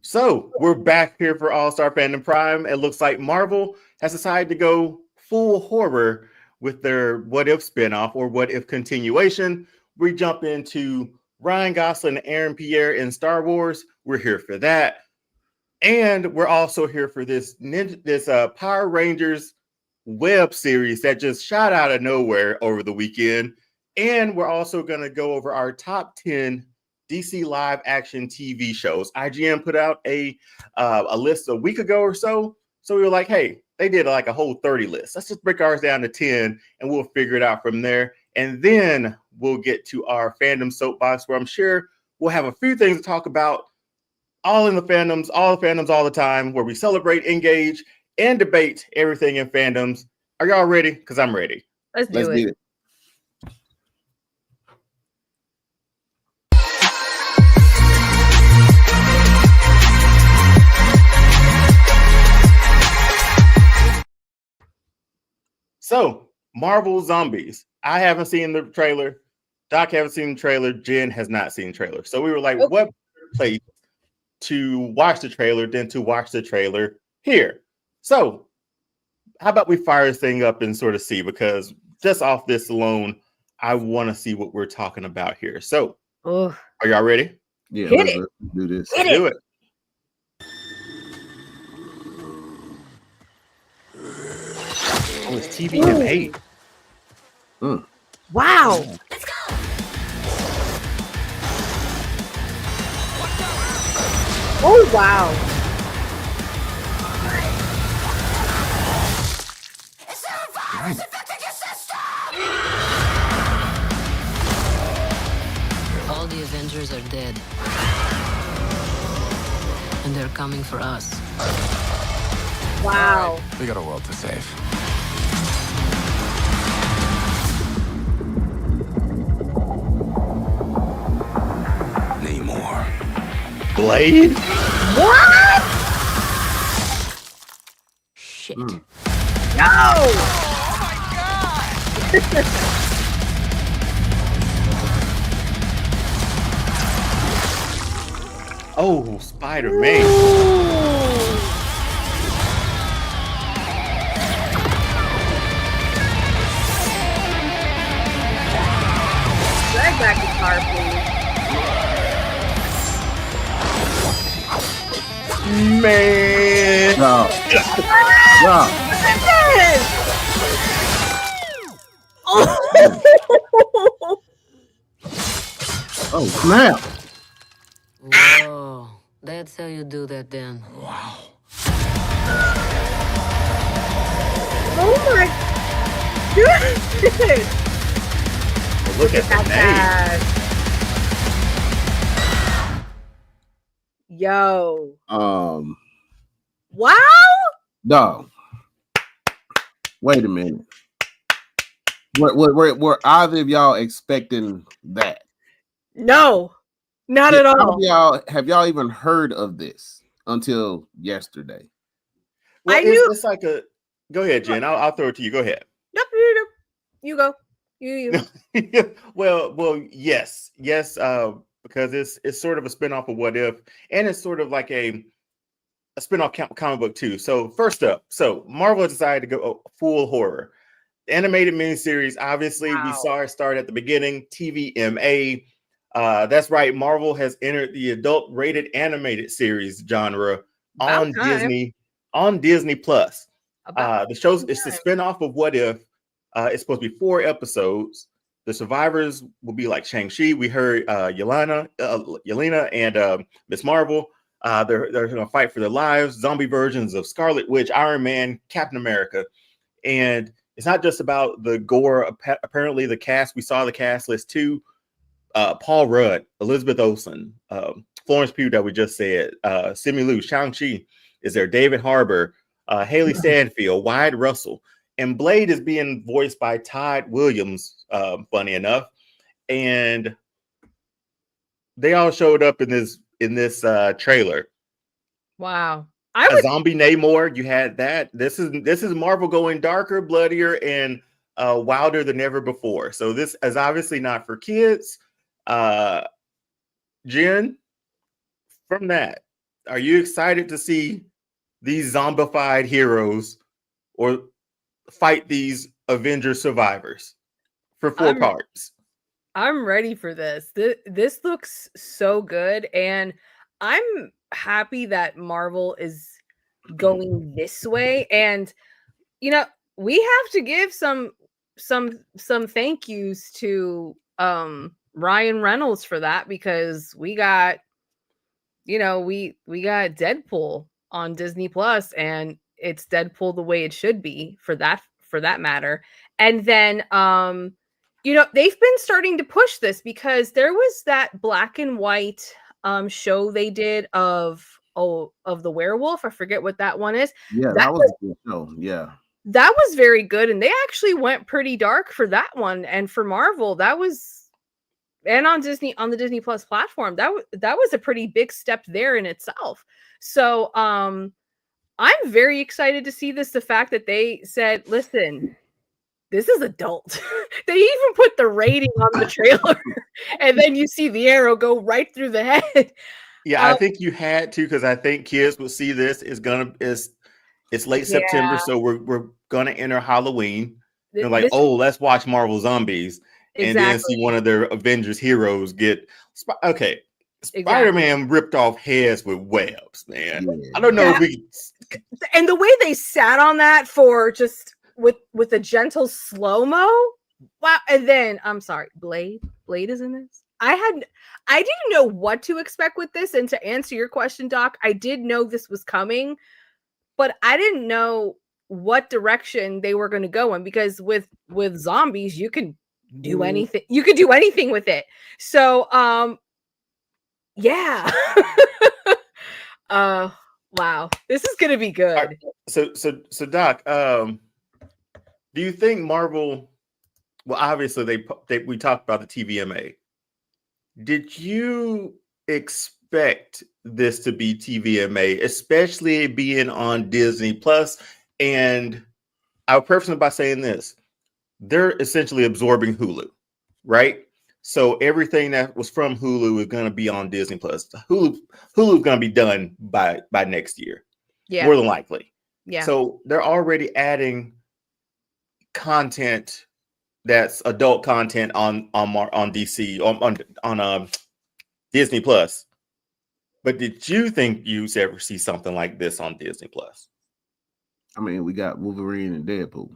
So we're back here for All Star Fandom Prime. It looks like Marvel has decided to go full horror with their What If spinoff or What If continuation. We jump into Ryan Gosling and Aaron Pierre in Star Wars. We're here for that. And we're also here for this Power Rangers web series that just shot out of nowhere over the weekend. And we're also going to go over our top 10 DC live action TV shows. IGN put out a list a week ago or so. So we were like, hey, they did like a whole 30 list. Let's just break ours down to 10 and we'll figure it out from there. And then we'll get to our fandom soapbox where I'm sure we'll have a few things to talk about all in the fandoms, all the time, where we celebrate, engage, and debate everything in fandoms. Are y'all ready? Because I'm ready. Let's do it. So, Marvel Zombies. I haven't seen the trailer. Doc haven't seen the trailer. Jen has not seen the trailer. So we were like, what place to watch the trailer than to watch the trailer here? So, how about we fire this thing up and sort of see? Because just off this alone, I want to see what we're talking about here. So, are y'all ready? Yeah, let's do this. Let's do it. Oh, it's TVMA. Wow. Let's go. Oh, wow. Is there a virus infecting your system? All the Avengers are dead. And they're coming for us. Wow. We got a world to save. Namor. Blade? What? Shit. No. Oh my god! Oh, Spider-Man. Drag back the car, please. Man. No. No. Oh, snap. Whoa. That's how you do that then. Wow. Oh my goodness. Look at the name. Yo. Wow. No. Wait a minute. Were either of y'all expecting that? No, not at all. Have y'all even heard of this until yesterday? Well, I knew. It's like a. Go ahead, Jen. I'll throw it to you. Go ahead. Nope. You go. You. well, yes, because it's sort of a spinoff of What If, and it's sort of like a spinoff comic book too. So first up, Marvel has decided to go full horror. The animated miniseries, obviously, we saw it start at the beginning. TVMA. That's right. Marvel has entered the adult-rated animated series genre on Disney Plus. The show's it's the spinoff of What If. It's supposed to be 4 episodes. The survivors will be like Shang-Chi. We heard Yelena and Miss Marvel. They're going to fight for their lives. Zombie versions of Scarlet Witch, Iron Man, Captain America. And it's not just about the gore. Apparently, the cast, we saw the cast list too. Paul Rudd, Elizabeth Olsen, Florence Pugh that we just said, Simu Liu, Shang-Chi is there, David Harbour, Haley Stanfield, Wyatt Russell. And Blade is being voiced by Todd Williams, funny enough. And they all showed up in this trailer. Wow. A zombie Namor, you had that. This is Marvel going darker, bloodier, and wilder than ever before. So this is obviously not for kids. Jen, from that, Are you excited to see these zombified heroes or fight these Avenger survivors for 4 parts? I'm ready for this. This looks so good, and I'm happy that Marvel is going this way. And you know, we have to give some thank yous to Ryan Reynolds for that, because we got, we got Deadpool on Disney Plus, and it's Deadpool the way it should be, for that matter. And then they've been starting to push this, because there was that black and white show they did of the werewolf. I forget what that one is. Yeah, That that was a good show. Yeah. That was very good, and they actually went pretty dark for that one. And for Marvel, that was, and on the Disney Plus platform, that was a pretty big step there in itself. So I'm very excited to see this. The fact that they said, listen, this is adult. They even put the rating on the trailer, and then you see the arrow go right through the head. Yeah, I think you had to, because I think kids will see this. It's late September, so we're gonna enter Halloween. They're like, oh, let's watch Marvel Zombies, and then see one of their Avengers heroes get okay. Spider-Man ripped off heads with webs, man. Yeah. I don't know if we. And the way they sat on that for just with a gentle slow-mo. Wow. And then I'm sorry, Blade is in this. I didn't know what to expect with this. And to answer your question, Doc, I did know this was coming, but I didn't know what direction they were going to go in, because with zombies, you can do anything. You could do anything with it. So, yeah. Wow. This is going to be good. Right. So Doc, do you think Marvel, well, obviously we talked about the TVMA. Did you expect this to be TVMA, especially being on Disney Plus? And I'll preface it by saying this: they're essentially absorbing Hulu, right? So everything that was from Hulu is going to be on Disney Plus. Hulu's going to be done by next year, more than likely. Yeah. So they're already adding content that's adult content on DC on Disney Plus. But did you think you'd ever see something like this on Disney Plus? I mean, we got Wolverine and Deadpool.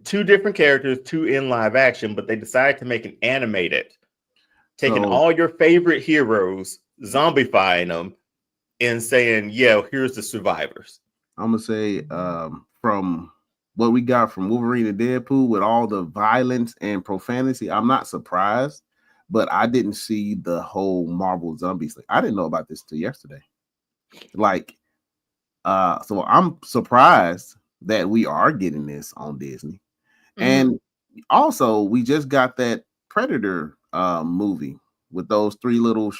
2 different characters, 2 in live action, but they decided to make an animated, taking all your favorite heroes, zombifying them, and saying, yeah, here's the survivors. I'm going to say from what we got from Wolverine and Deadpool, with all the violence and profanity, I'm not surprised, but I didn't see the whole Marvel Zombies thing. I didn't know about this till yesterday. So I'm surprised that we are getting this on Disney. Mm-hmm. And also, we just got that Predator movie with those 3 little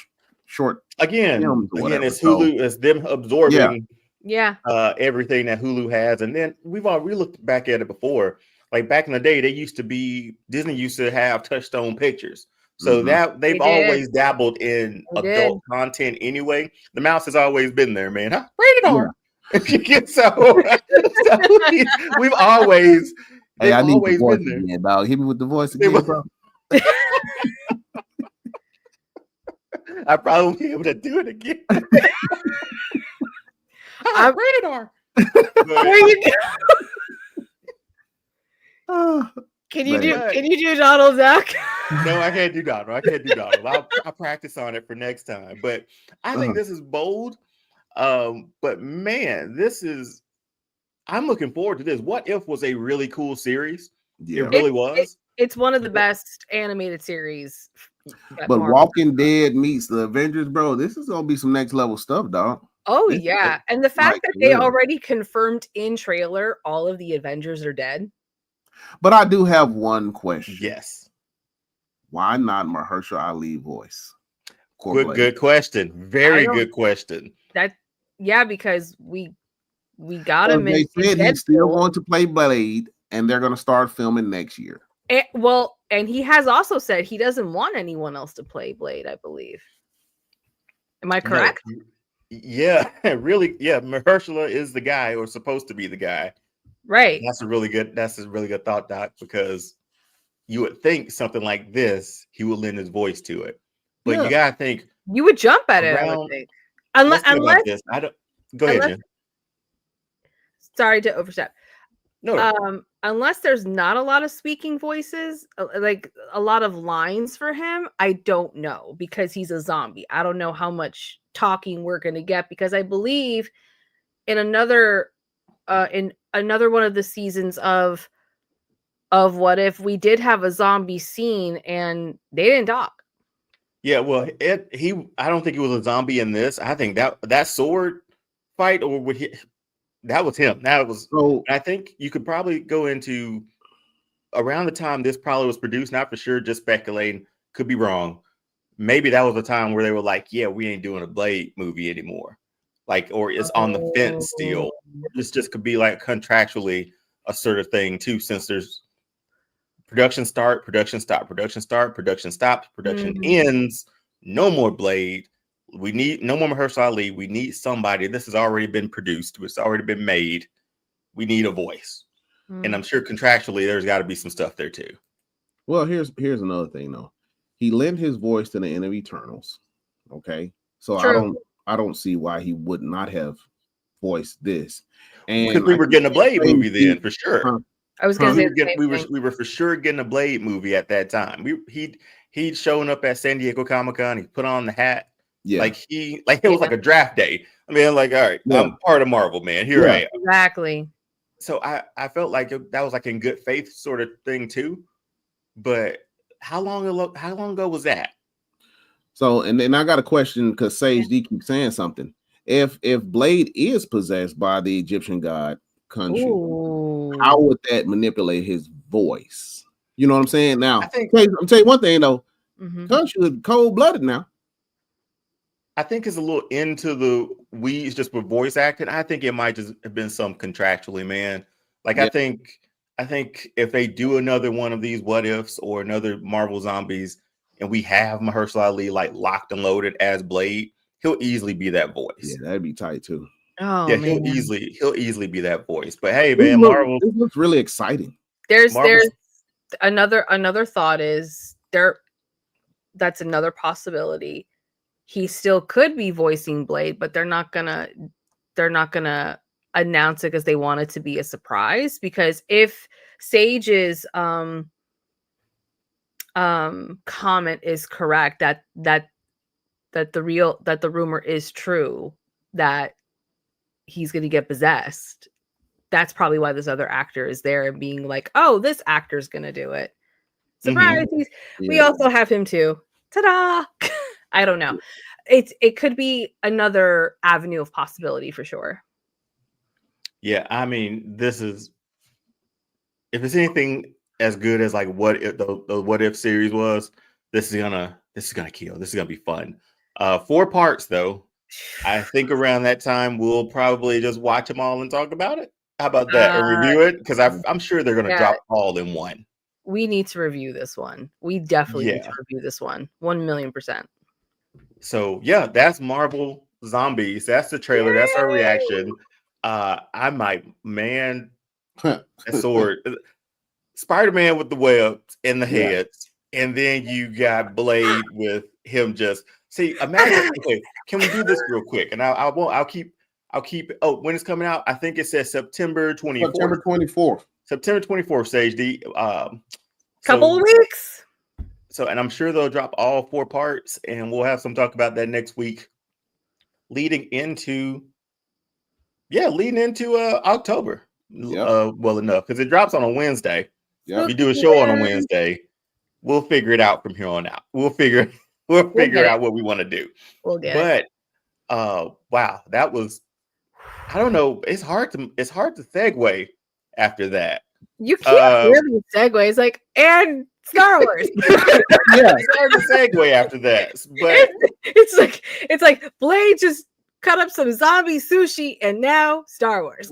short films. Again, it's Hulu, it's them absorbing everything that Hulu has. And then we looked back at it before. Like back in the day, Disney used to have Touchstone Pictures. So that they've always dabbled in adult content anyway. The mouse has always been there, man. Huh? Rated R. So we've always. Hey, I need the voice again, dog. Hit me with the voice again, bro. I probably won't be able to do it again. I'm rated R. There you go. Can you do Donald Duck? No, I can't do Donald. I'll practice on it for next time. But I think this is bold. But man, I'm looking forward to this. What If was a really cool series. Yeah. It really was. It's one of the best animated series. But Marvel. Walking Dead meets the Avengers, bro. This is gonna be some next level stuff, dog. Oh yeah, and the fact that they already confirmed in trailer all of the Avengers are dead. But I do have one question. Yes. Why not Mahershala Ali voice? Good question. Very good question. Because we got him. They said he's still going to play Blade, and they're going to start filming next year. And he has also said he doesn't want anyone else to play Blade, I believe. Am I No, correct? yeah, really, yeah. Mahershala is the guy, or supposed to be the guy. Right. That's a really good thought, Doc, because you would think something like this, he would lend his voice to it. But Yeah. you gotta think You would jump at it, I would around. think. Let's think about this. I don't. Go ahead, unless Jen. sorry to overstep. No, Unless there's not a lot of speaking voices, like a lot of lines for him, I don't know, because he's a zombie. I don't know how much talking we're gonna get, because I believe in another one of the seasons of What If, we did have a zombie scene and they didn't talk. yeah. Well, I don't think he was a zombie in this. I think that sword fight, or would he? That was him. That was. So I think you could probably go into around the time this probably was produced, not for sure, just speculating, could be wrong. Maybe that was a time where they were like, yeah, we ain't doing a Blade movie anymore. Like, or it's on the fence still. This just could be like contractually a sort of thing too, since there's production start, production stop, production start, production stops, production ends, no more Blade. We need no more Mahershala Ali. We need somebody. This has already been produced. It's already been made. We need a voice. And I'm sure contractually there's got to be some stuff there too. well, here's another thing though. He lent his voice to the end of Eternals. Okay. So True. I don't see why he would not have voiced this. And Because we were getting a Blade movie then, for sure. Huh. I was gonna say the same we thing. were for sure getting a Blade movie at that time. He'd shown up at San Diego Comic-Con. He put on the hat. Yeah. Like it was like a draft day. I mean, like, all right, Yeah. I'm part of Marvel, man. Here I am. Exactly. So I felt like that was like in good faith sort of thing too. But how long ago was that? So and then I got a question, because Sage D keeps saying something. If Blade is possessed by the Egyptian god Khonshu, how would that manipulate his voice? You know what I'm saying? Now, I'm tell you one thing though. Khonshu is cold-blooded now. I think it's a little into the weeds just with voice acting. I think it might just have been some contractually, man. Like, yeah. I think if they do another one of these what ifs or another Marvel Zombies, and we have Mahershala Ali like locked and loaded as Blade, he'll easily be that voice. Yeah, that'd be tight too. Oh, yeah, man. he'll easily be that voice. But hey, man, Marvel. This looks really exciting. There's another thought is there. That's another possibility. He still could be voicing Blade, but they're not gonna announce it because they want it to be a surprise. Because if Sage's comment is correct, that the rumor is true, that he's gonna get possessed, that's probably why this other actor is there and being like, oh, this actor's gonna do it. Surprise! We also have him too. Ta-da! I don't know. It could be another avenue of possibility for sure. Yeah, I mean, this is, if it's anything as good as like what if the What If series was, this is gonna kill. This is gonna be fun. 4 parts though. I think around that time we'll probably just watch them all and talk about it. How about that? And review it, because I'm sure they're gonna drop all in one. We need to review this one. We definitely need to review this one. 1,000,000%. So yeah, that's Marvel Zombies. That's the trailer. Yay! That's our reaction. I might, man, sword. Spider-Man with the webs and the heads, and then you got Blade with him just see. Imagine. Okay, can we do this real quick? And I'll keep. Oh, when it's coming out, I think it says September 24th. September 24th. September 24th, Sage D. Couple of weeks. So, and I'm sure they'll drop all 4 parts, and we'll have some talk about that next week, leading into October. Well enough, because it drops on a Wednesday. If you do a show on a Wednesday, we'll figure it out from here on out. We'll figure out what we want to do. We'll get it. But wow, that was, I don't know. It's hard to segue after that. You can't really segue. It's like, and Star Wars. It's hard to segue after that. But it's like Blade just cut up some zombie sushi, and now Star Wars.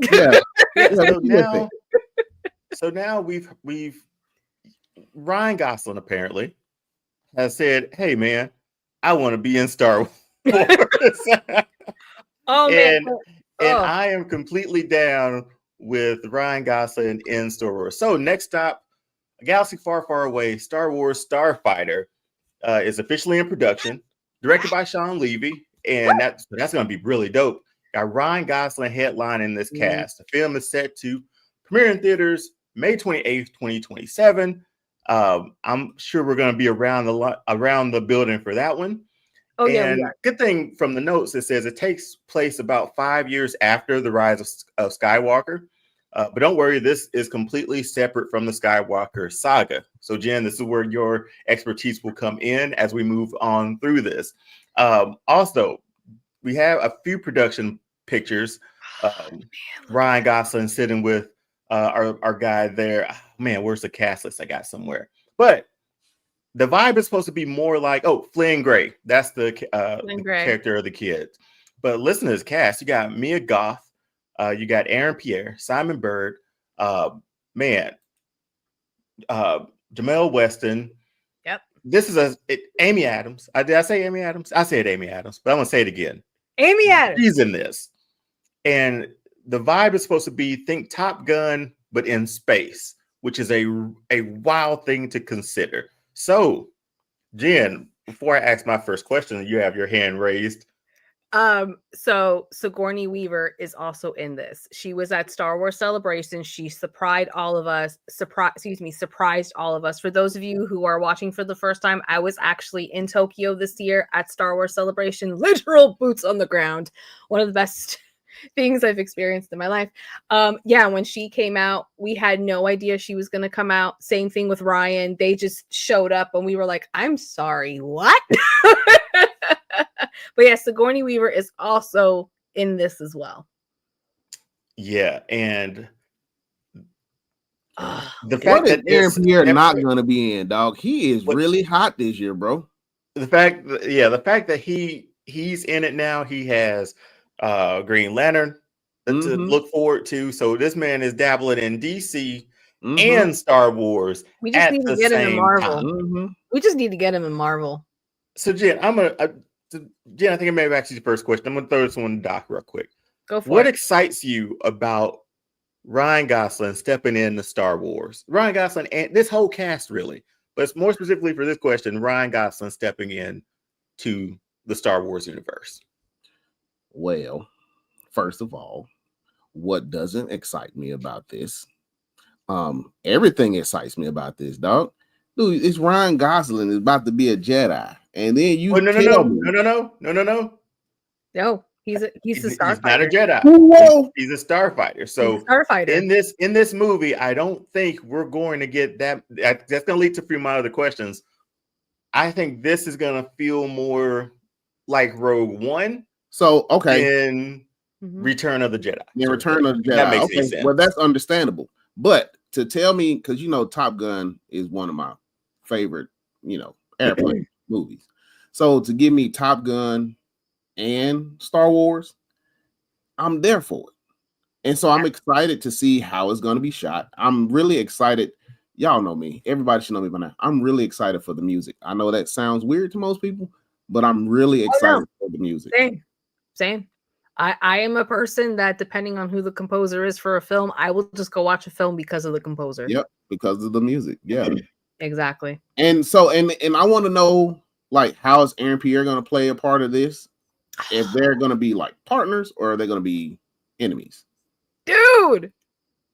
So now we've Ryan Gosling apparently has said, "Hey man, I want to be in Star Wars." Oh man. And Oh. I am completely down with Ryan Gosling in Star Wars. So next stop, a galaxy far, far away, Star Wars Starfighter is officially in production, directed by Sean Levy, and that's going to be really dope. Got Ryan Gosling headlining this cast. The film is set to premiere in theaters May 28th, 2027. I'm sure we're going to be around the building for that one. Oh yeah, we And are. good thing from the notes, it says it takes place about 5 years after the rise of Skywalker. But don't worry, this is completely separate from the Skywalker saga. So, Jen, this is where your expertise will come in as we move on through this. Also, we have a few production pictures. Ryan Gosling sitting with our guy there. Oh, man, where's the cast list? I got somewhere. But the vibe is supposed to be more like, Flynn Gray. That's the character of the kid. But listen to this cast. You got Mia Goth. You got Aaron Pierre, Simon Bird, Jamel Weston. Yep. This is Amy Adams. Did I say Amy Adams? I said Amy Adams, but I'm going to say it again. Amy Adams. She's in this. And the vibe is supposed to be, think Top Gun, but in space, which is a wild thing to consider. So, Jen, before I ask my first question, you have your hand raised. So Sigourney Weaver is also in this. She was at Star Wars Celebration. She surprised all of us. Surprised all of us. For those of you who are watching for the first time, I was actually in Tokyo this year at Star Wars Celebration. Literal boots on the ground. One of the best things I've experienced in my life. When she came out, we had no idea she was going to come out. Same thing with Ryan. They just showed up and we were like, I'm sorry, what? But yeah, Sigourney Weaver is also in this as well. Yeah, and the fact that Aaron Pierre not going to be in, dog, he is really hot this year, bro. The fact that he's in it now, he has Green Lantern to look forward to. So this man is dabbling in DC and Star Wars. We just need to get him in Marvel. We just need to get him in Marvel. So Jen, Jen, I think I may have asked you the first question. I'm going to throw this one to Doc real quick. Go for it. What excites you about Ryan Gosling stepping into Star Wars? Ryan Gosling and this whole cast, really. But it's more specifically for this question, Ryan Gosling stepping in to the Star Wars universe. Well, first of all, what doesn't excite me about this? Everything excites me about this, dog. Dude, it's Ryan Gosling is about to be a Jedi. And then you no, he's a he's Starfighter. Not a Jedi. Whoa. He's a Starfighter. So he's a Starfighter. in this movie, I don't think we're going to get that. That's going to lead to a few of my other questions. I think this is going to feel more like Rogue One. So in Return of the Jedi. In Return of the Jedi. That makes any sense. Well, that's understandable. But to tell me, because Top Gun is one of my favorite, airplane movies. So to give me Top Gun and Star Wars, I'm there for it. And so I'm excited to see how it's going to be shot. I'm really excited. Y'all know me. Everybody should know me by now. I'm really excited for the music. I know that sounds weird to most people, but I'm really excited for the music. Same. I am a person that, depending on who the composer is for a film, I will just go watch a film because of the composer. Yep, because of the music. Yeah. Exactly. And so, and I want to know, like, how is Aaron Pierre going to play a part of this? If they're going to be like partners or are they going to be enemies? Dude.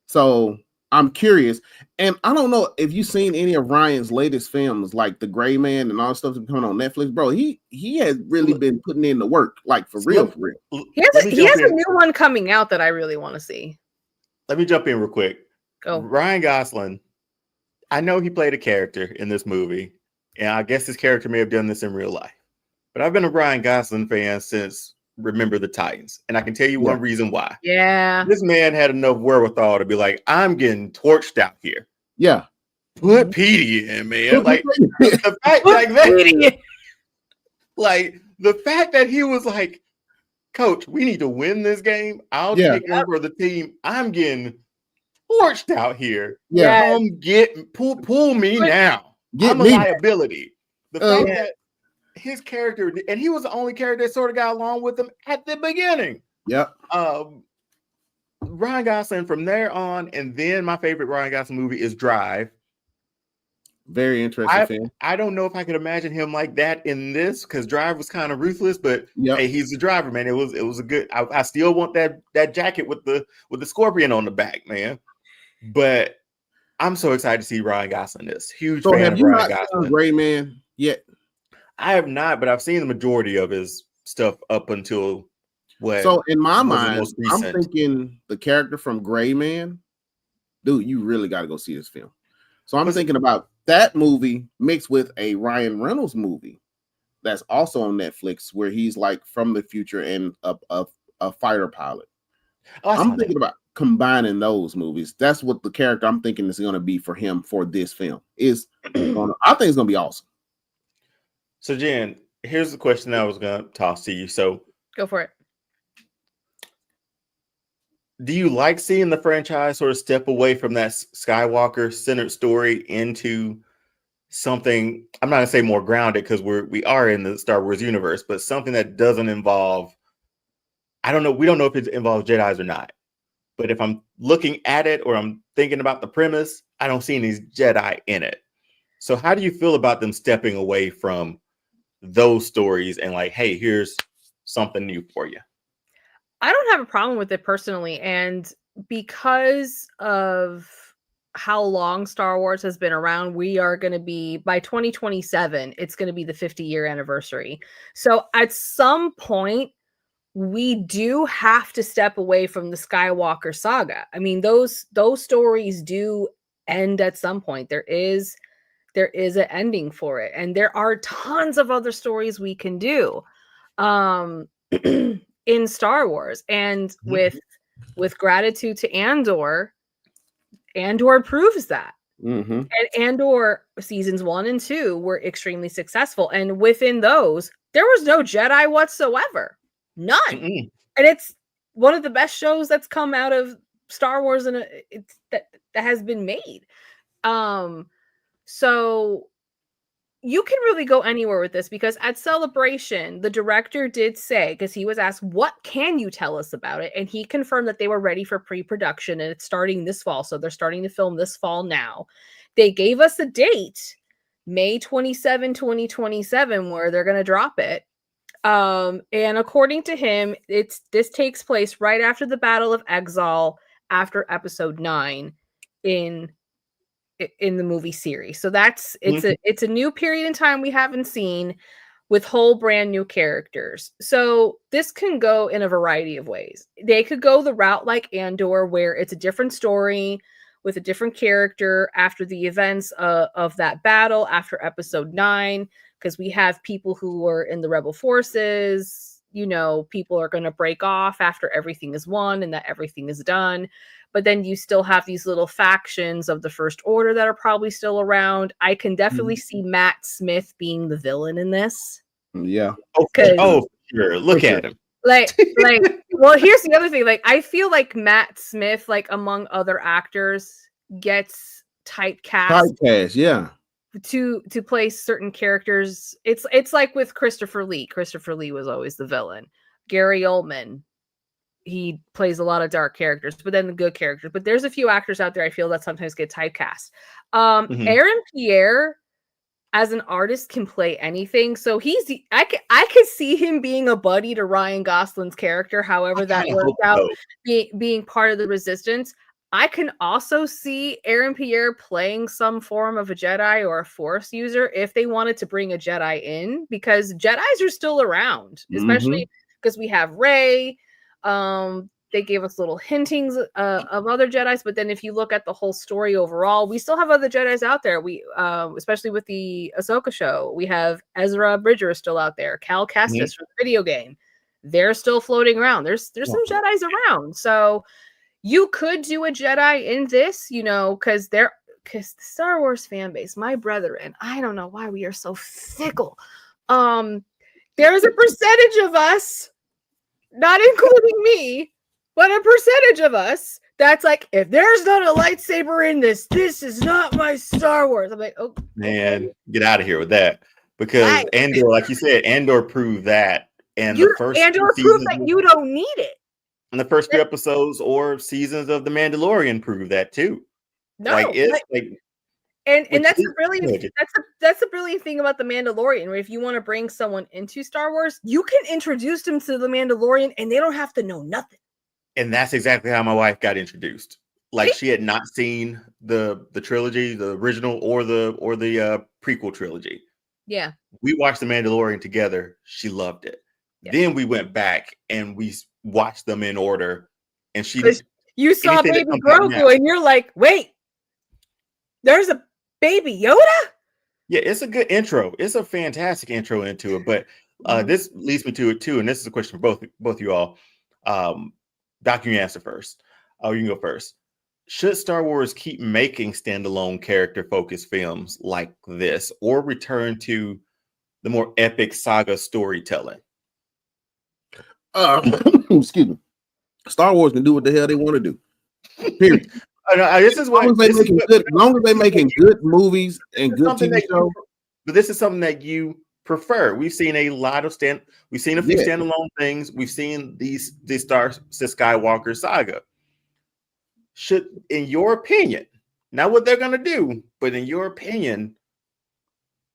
So I'm curious. And I don't know if you've seen any of Ryan's latest films, like The Gray Man and all the stuff that's coming on Netflix, bro. He has really been putting in the work, like for real. He has a new one coming out that I really want to see. Let me jump in real quick. Go. Ryan Gosling, I know he played a character in this movie, and I guess his character may have done this in real life. But I've been a Ryan Gosling fan since Remember the Titans, and I can tell you one reason why. Yeah. This man had enough wherewithal to be like, I'm getting torched out here. Yeah. Put Petey in, man. Like the fact like that, like the fact that he was like, Coach, we need to win this game. I'll take over the team. I'm getting torched out here. Yeah. Come pull me now. I'm a liability. The fact that his character, and he was the only character that sort of got along with him at the beginning. Yep. Ryan Gosling from there on, and then my favorite Ryan Gosling movie is Drive. Very interesting film. I don't know if I could imagine him like that in this, because Drive was kind of ruthless, but hey, he's the driver, man. It was a good. I still want that jacket with the scorpion on the back, man. But I'm so excited to see Ryan Gosling. This huge fan have of you Ryan not Gosling. seen Gray Man yet? I have not, but I've seen the majority of his stuff up until what. So in my was the mind, most I'm recent. thinking the character from Gray Man, dude, you really got to go see this film. So I'm thinking about that movie mixed with a Ryan Reynolds movie that's also on Netflix, where he's like from the future and a fighter pilot. I'm thinking about combining those movies. That's what the character I'm thinking is going to be for him for this film. I think it's going to be awesome. So Jen, here's the question I was going to toss to you. So Go for it. do you like seeing the franchise sort of step away from that Skywalker centered story into something, I'm not gonna say more grounded, because we are in the Star Wars universe, but something that doesn't involve, I don't know, we don't know if it involves Jedis or not. But if I'm looking at it or I'm thinking about the premise, I don't see any Jedi in it. So how do you feel about them stepping away from those stories and like, hey, here's something new for you? I don't have a problem with it personally, and because of how long Star Wars has been around, we are going to be, by 2027, it's going to be the 50-year anniversary. So at some point, we do have to step away from the Skywalker saga. I mean, those stories do end at some point. There is an ending for it, and there are tons of other stories we can do. In Star Wars, and with gratitude to Andor proves that. And Andor seasons 1 and 2 were extremely successful, and within those there was no Jedi whatsoever, none. And it's one of the best shows that's come out of Star Wars, and that has been made. So you can really go anywhere with this, because at Celebration, the director did say, because he was asked, what can you tell us about it? And he confirmed that they were ready for pre-production, and it's starting this fall. So they're starting to film this fall now. They gave us a date, May 27, 2027, where they're going to drop it. And according to him, this takes place right after the Battle of Exile, after episode 9 in the movie series. So it's a new period in time we haven't seen, with whole brand new characters. So this can go in a variety of ways. They could go the route like Andor, where it's a different story with a different character after the events of that battle after episode 9, because we have people who were in the rebel forces. People are going to break off after everything is won and that everything is done. But then you still have these little factions of the First Order that are probably still around. I can definitely see Matt Smith being the villain in this. Yeah. Sure. Look at him. Like, well, here's the other thing. Like, I feel like Matt Smith, like among other actors, gets typecast. Yeah. To play certain characters. It's like with Christopher Lee. Christopher Lee was always the villain. Gary Oldman, he plays a lot of dark characters, but then the good characters. But there's a few actors out there I feel that sometimes get typecast. Aaron Pierre, as an artist, can play anything. So I could see him being a buddy to Ryan Gosling's character, however that worked out, being part of the Resistance. I can also see Aaron Pierre playing some form of a Jedi or a Force user if they wanted to bring a Jedi in, because Jedis are still around, especially because we have Rey. They gave us little hintings of other Jedis, but then if you look at the whole story overall, we still have other Jedis out there. We, especially with the Ahsoka show, we have Ezra Bridger is still out there. Cal Kestis from the video game, they're still floating around. There's some Jedis around, so you could do a Jedi in this, because the Star Wars fan base, my brethren, I don't know why we are so fickle. There is a percentage of us, not including me, but a percentage of us that's like, if there's not a lightsaber in this is not my Star Wars. I'm like, oh man, get out of here with that. because Right. Andor, like you said, Andor proved that, and the first few Andor proved seasons that you don't need it. and the first few episodes or seasons of The Mandalorian proved that too. Like No, it's like and which that's is a brilliant good. that's a brilliant thing about the Mandalorian. Where if you want to bring someone into Star Wars, you can introduce them to the Mandalorian, and they don't have to know nothing. And that's exactly how my wife got introduced. Like she had not seen the trilogy, the original or the prequel trilogy. Yeah. We watched The Mandalorian together. She loved it. Yeah. Then we went back and we watched them in order. And she You saw anything that baby comes out now- Grogu, and you're like, wait, there's a baby Yoda? Yeah, it's a good intro. It's a fantastic intro into it. But this leads me to it too. And this is a question for both you all. Doc, you can answer first. Oh, you can go first. Should Star Wars keep making standalone character-focused films like this, or return to the more epic saga storytelling? Excuse me. Star Wars can do what the hell they want to do. Period. This is what as long as they making good movies and good TV shows. But this is something that you prefer. We've seen a lot of we've seen a few standalone things. We've seen the Star Skywalker saga. Should, in your opinion, not what they're gonna do, but in your opinion,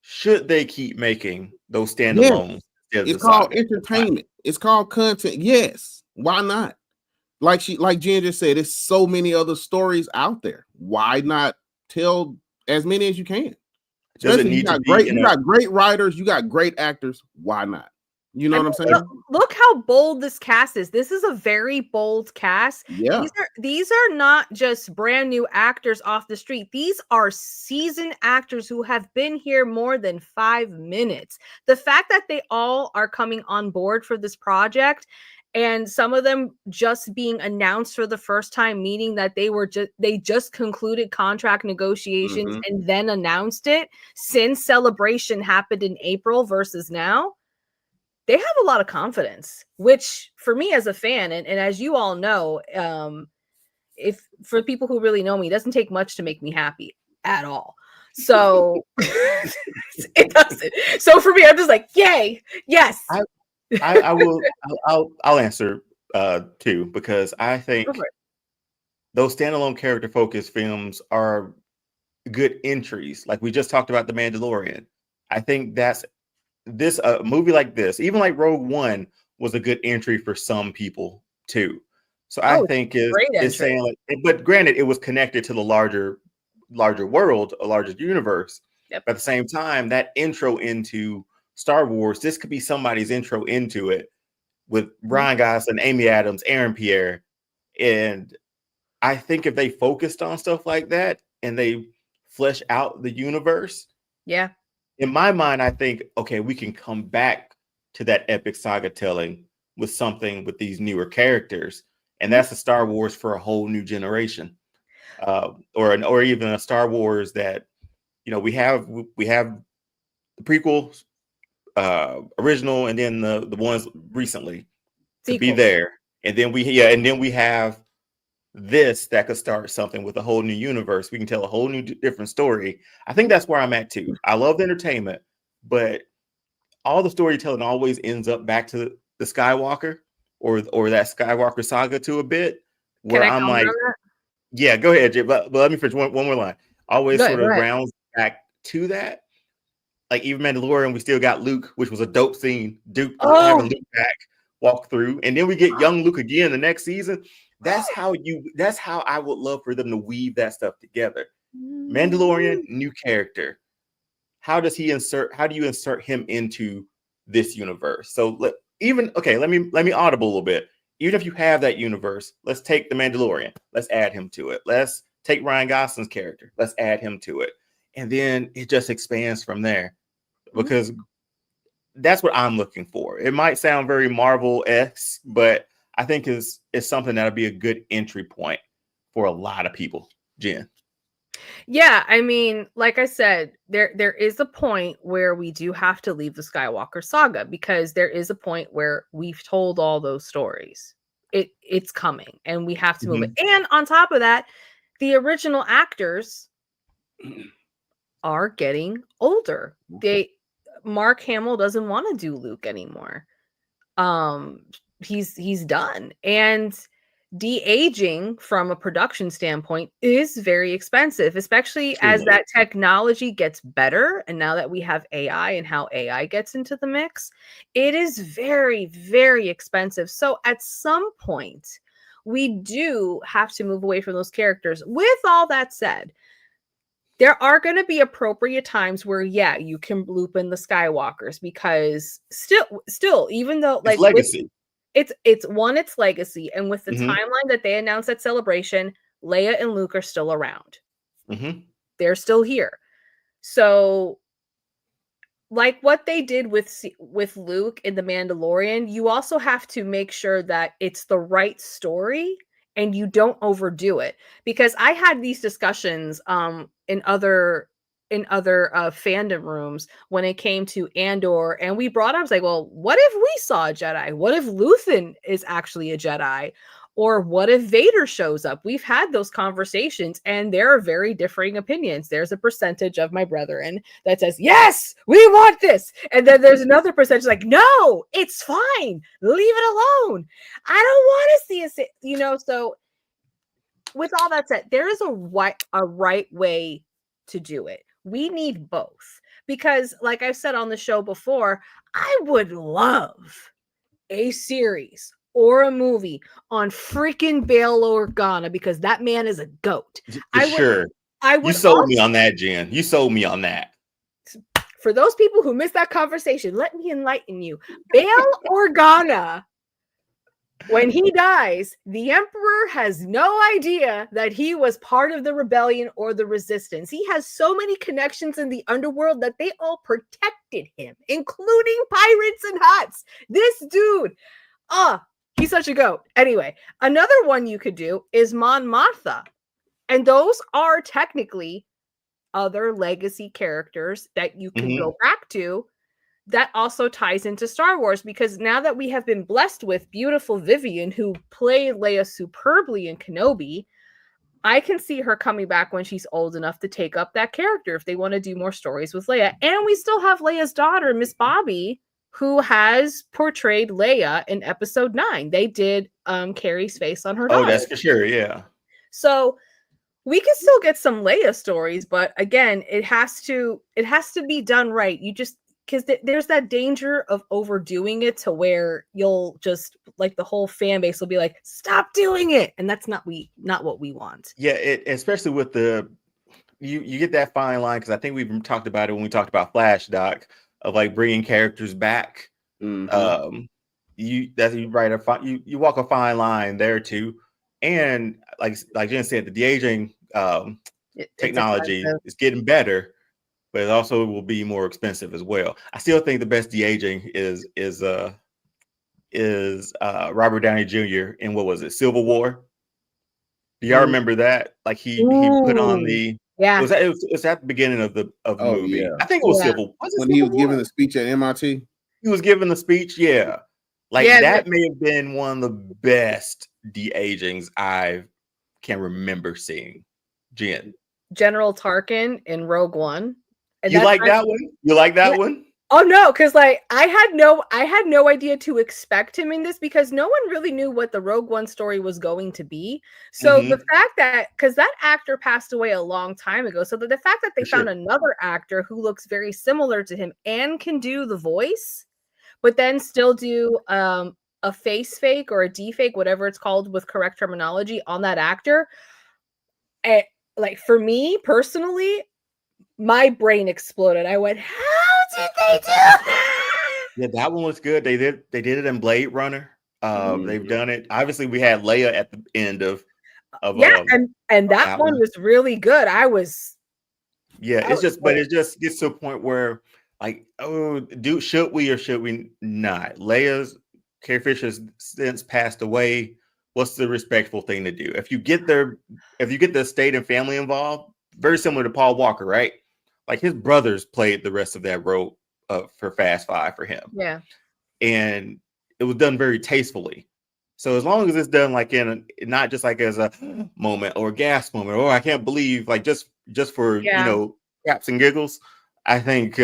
should they keep making those standalones? Yes. It's called entertainment. It's called content. Yes. Why not? Like Jen just said, there's so many other stories out there. Why not tell as many as you can? Especially you got great writers, you got great actors. Why not? You know what I'm saying? Look how bold this cast is. This is a very bold cast. Yeah. These are not just brand new actors off the street. These are seasoned actors who have been here more than 5 minutes. The fact that they all are coming on board for this project, and some of them just being announced for the first time, meaning that they just concluded contract negotiations and then announced it, since Celebration happened in April versus now. They have a lot of confidence, which for me as a fan, and as you all know, if for people who really know me, it doesn't take much to make me happy at all. So it doesn't. So for me, I'm just like, yay, yes. I will. I'll answer too, because I think those standalone character focused films are good entries. Like we just talked about The Mandalorian. I think that's this movie like this, even like Rogue One, was a good entry for some people too. So I think is saying like, but granted, it was connected to the larger world, a larger universe. Yep. But at the same time, that intro into Star Wars, this could be somebody's intro into it with Ryan Gosling, Amy Adams, Aaron Pierre. And I think if they focused on stuff like that and they flesh out the universe, in my mind, I think, okay, we can come back to that epic saga telling with something with these newer characters. And that's a Star Wars for a whole new generation. Or even a Star Wars that, you know, we have the prequel, original, and then the ones recently to be there. And then we have this that could start something with a whole new universe. We can tell a whole new different story. I think that's where I'm at too. I love the entertainment, but all the storytelling always ends up back to the Skywalker or that Skywalker saga to a bit where I'm like, yeah, go ahead, Jay, but let me finish one more line. Always sort of rounds back to that. Like even Mandalorian, we still got Luke, which was a dope scene. Having Luke back walk through, and then we get young Luke again the next season. That's how I would love for them to weave that stuff together. Mandalorian, new character. How do you insert him into this universe? So let me audible a little bit. Even if you have that universe, let's take the Mandalorian. Let's add him to it. Let's take Ryan Gosling's character. Let's add him to it. And then it just expands from there. Because that's what I'm looking for. It might sound very Marvel-esque, but I think it's something that'll be a good entry point for a lot of people. Jen. Yeah, I mean, like I said, there is a point where we do have to leave the Skywalker saga, because there is a point where we've told all those stories. It's coming, and we have to move it. And on top of that, the original actors are getting older. Mark Hamill doesn't want to do Luke anymore. He's done. And de-aging from a production standpoint is very expensive, especially as that technology gets better. And now that we have AI and how AI gets into the mix, it is very, very expensive. So at some point, we do have to move away from those characters. With all that said, there are going to be appropriate times where, yeah, you can loop in the Skywalkers, because still, even though It's legacy. it's legacy, and with the timeline that they announced at Celebration, Leia and Luke are still around. They're still here. So, like what they did with Luke in The Mandalorian, you also have to make sure that it's the right story and you don't overdo it. Because I had these discussions in other fandom rooms when it came to Andor, and we brought up, I was like, well, what if we saw a Jedi? What if Luthen is actually a Jedi? Or what if Vader shows up? We've had those conversations, and there are very differing opinions. There's a percentage of my brethren that says, yes, we want this. And then there's another percentage like, no, it's fine. Leave it alone. I don't want to see it, you know. So with all that said, there is a right way to do it. We need both, because like I've said on the show before, I would love a series or a movie on freaking Bail Organa, because that man is a goat. Sure. You sold me on that, Jen. You sold me on that. For those people who missed that conversation, let me enlighten you. Bail Organa, when he dies, the Emperor has no idea that he was part of the rebellion or the resistance. He has so many connections in the underworld that they all protected him, including pirates and Hutts. This dude, he's such a goat. Anyway, another one you could do is Mon Mothma. And those are technically other legacy characters that you can go back to. That also ties into Star Wars, because now that we have been blessed with beautiful Vivian, who played Leia superbly in Kenobi, I can see her coming back when she's old enough to take up that character if they want to do more stories with Leia. And we still have Leia's daughter, Miss Bobby, who has portrayed Leia in Episode 9. They did Carrie's face on her daughter. Oh, that's for sure, yeah. So we can still get some Leia stories, but again, it has to be done right. You just, because there's that danger of overdoing it to where you'll just, like, the whole fan base will be like, stop doing it, and that's not what we want. Yeah, especially with you get that fine line, because I think we've talked about it when we talked about Flash, Doc, of like bringing characters back. You walk a fine line there too, and like Jen said, the de-aging technology is getting better, but it also will be more expensive as well. I still think the best de-aging is Robert Downey Jr. in, what was it, Civil War? Do y'all remember that? Like he put on the it was at the beginning of the movie. Yeah. I think it was Civil. When he was giving the speech at MIT. He was giving the speech, yeah. That may have been one of the best de-agings I can remember seeing. Jen. General Tarkin in Rogue One. And you like that one? You like that one? Oh no, because like I had no idea to expect him in this, because no one really knew what the Rogue One story was going to be. So the fact that, because that actor passed away a long time ago, so the fact that they found another actor who looks very similar to him and can do the voice, but then still do a face fake or a defake, whatever it's called with correct terminology, on that actor. Like, for me personally, my brain exploded. I went, how did they do that? Yeah, that one was good. They did it in Blade Runner. They've done it. Obviously, we had Leia at the end of and that one was really good. It just gets to a point where, like, should we or should we not? Carrie Fisher's since passed away. What's the respectful thing to do? If you get the estate and family involved, very similar to Paul Walker, right? Like, his brothers played the rest of that role for Fast Five for him. Yeah. And it was done very tastefully. So as long as it's done like not just like as a moment or a gasp moment, or I can't believe, like just for, craps and giggles, I think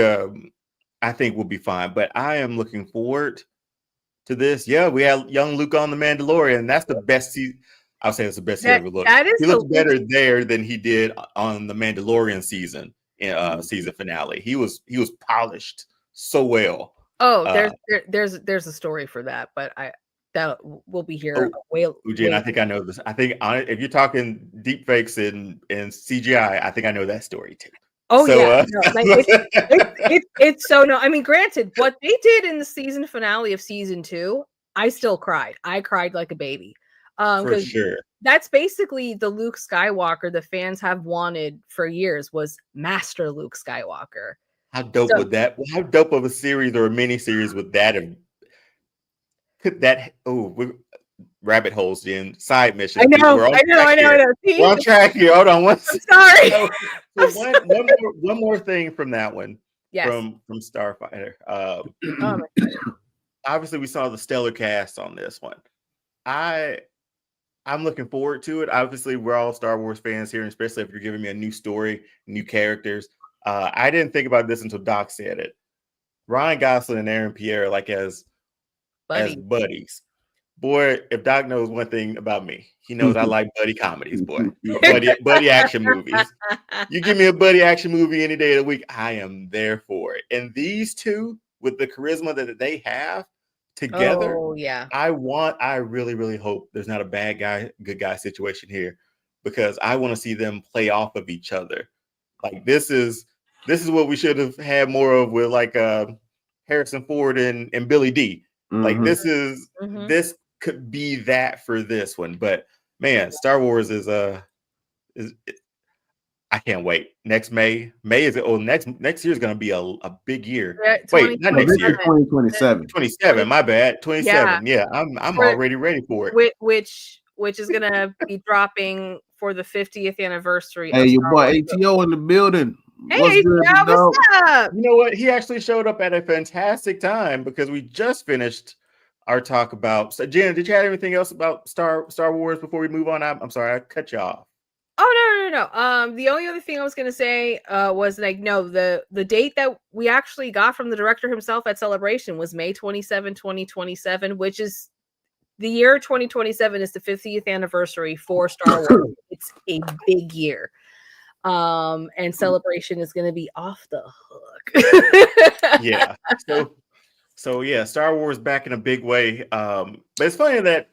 I think will be fine. But I am looking forward to this. Yeah, we have young Luke on the Mandalorian. That's the best season. I'll say it's the best he ever looked. That is He the looks better there than he did on the Mandalorian season season finale. He was polished so well. Oh, there's a story for that, but that will be here. Jen, I think I know this. I think if you're talking deep fakes and CGI, I think I know that story too. Oh so, yeah, no, like it's so no. I mean, granted, what they did in the season finale of season 2, I still cried. I cried like a baby. For sure. That's basically the Luke Skywalker the fans have wanted for years, was Master Luke Skywalker. How dope would that? How dope of a series or a mini series would that have? Could that? Rabbit holes in side missions. I know. We're on track here. Hold on. I'm sorry. One more thing from that one. Yes. From Starfighter. Obviously, we saw the stellar cast on this one. I'm looking forward to it. Obviously, we're all Star Wars fans here, especially if you're giving me a new story, new characters. I didn't think about this until Doc said it. Ryan Gosling and Aaron Pierre, like as buddies. Boy, if Doc knows one thing about me, he knows I like buddy comedies, boy. buddy action movies. You give me a buddy action movie any day of the week, I am there for it. And these two, with the charisma that they have together, I really, really hope there's not a bad guy, good guy situation here, because I want to see them play off of each other. Like this is what we should have had more of with like Harrison Ford and Billy D. Like this could be that for this one. But man, Star Wars is I can't wait. Next May is next year is going to be a big year. Wait, not next year. 2027. 27. My bad. 27. Yeah, I'm already ready for it. Which is going to be dropping for the 50th anniversary. Hey, your boy ATO in the building. Hey, what's up? You know what? He actually showed up at a fantastic time because we just finished our talk about. So, Jen, did you have anything else about Star Wars before we move on? I'm sorry, I cut you off. Oh no. The only other thing I was gonna say was like the date that we actually got from the director himself at Celebration was May 27, 2027, which is the year 2027 is the 50th anniversary for Star Wars. It's a big year. And Celebration is going to be off the hook. Yeah. So yeah, Star Wars back in a big way. But it's funny that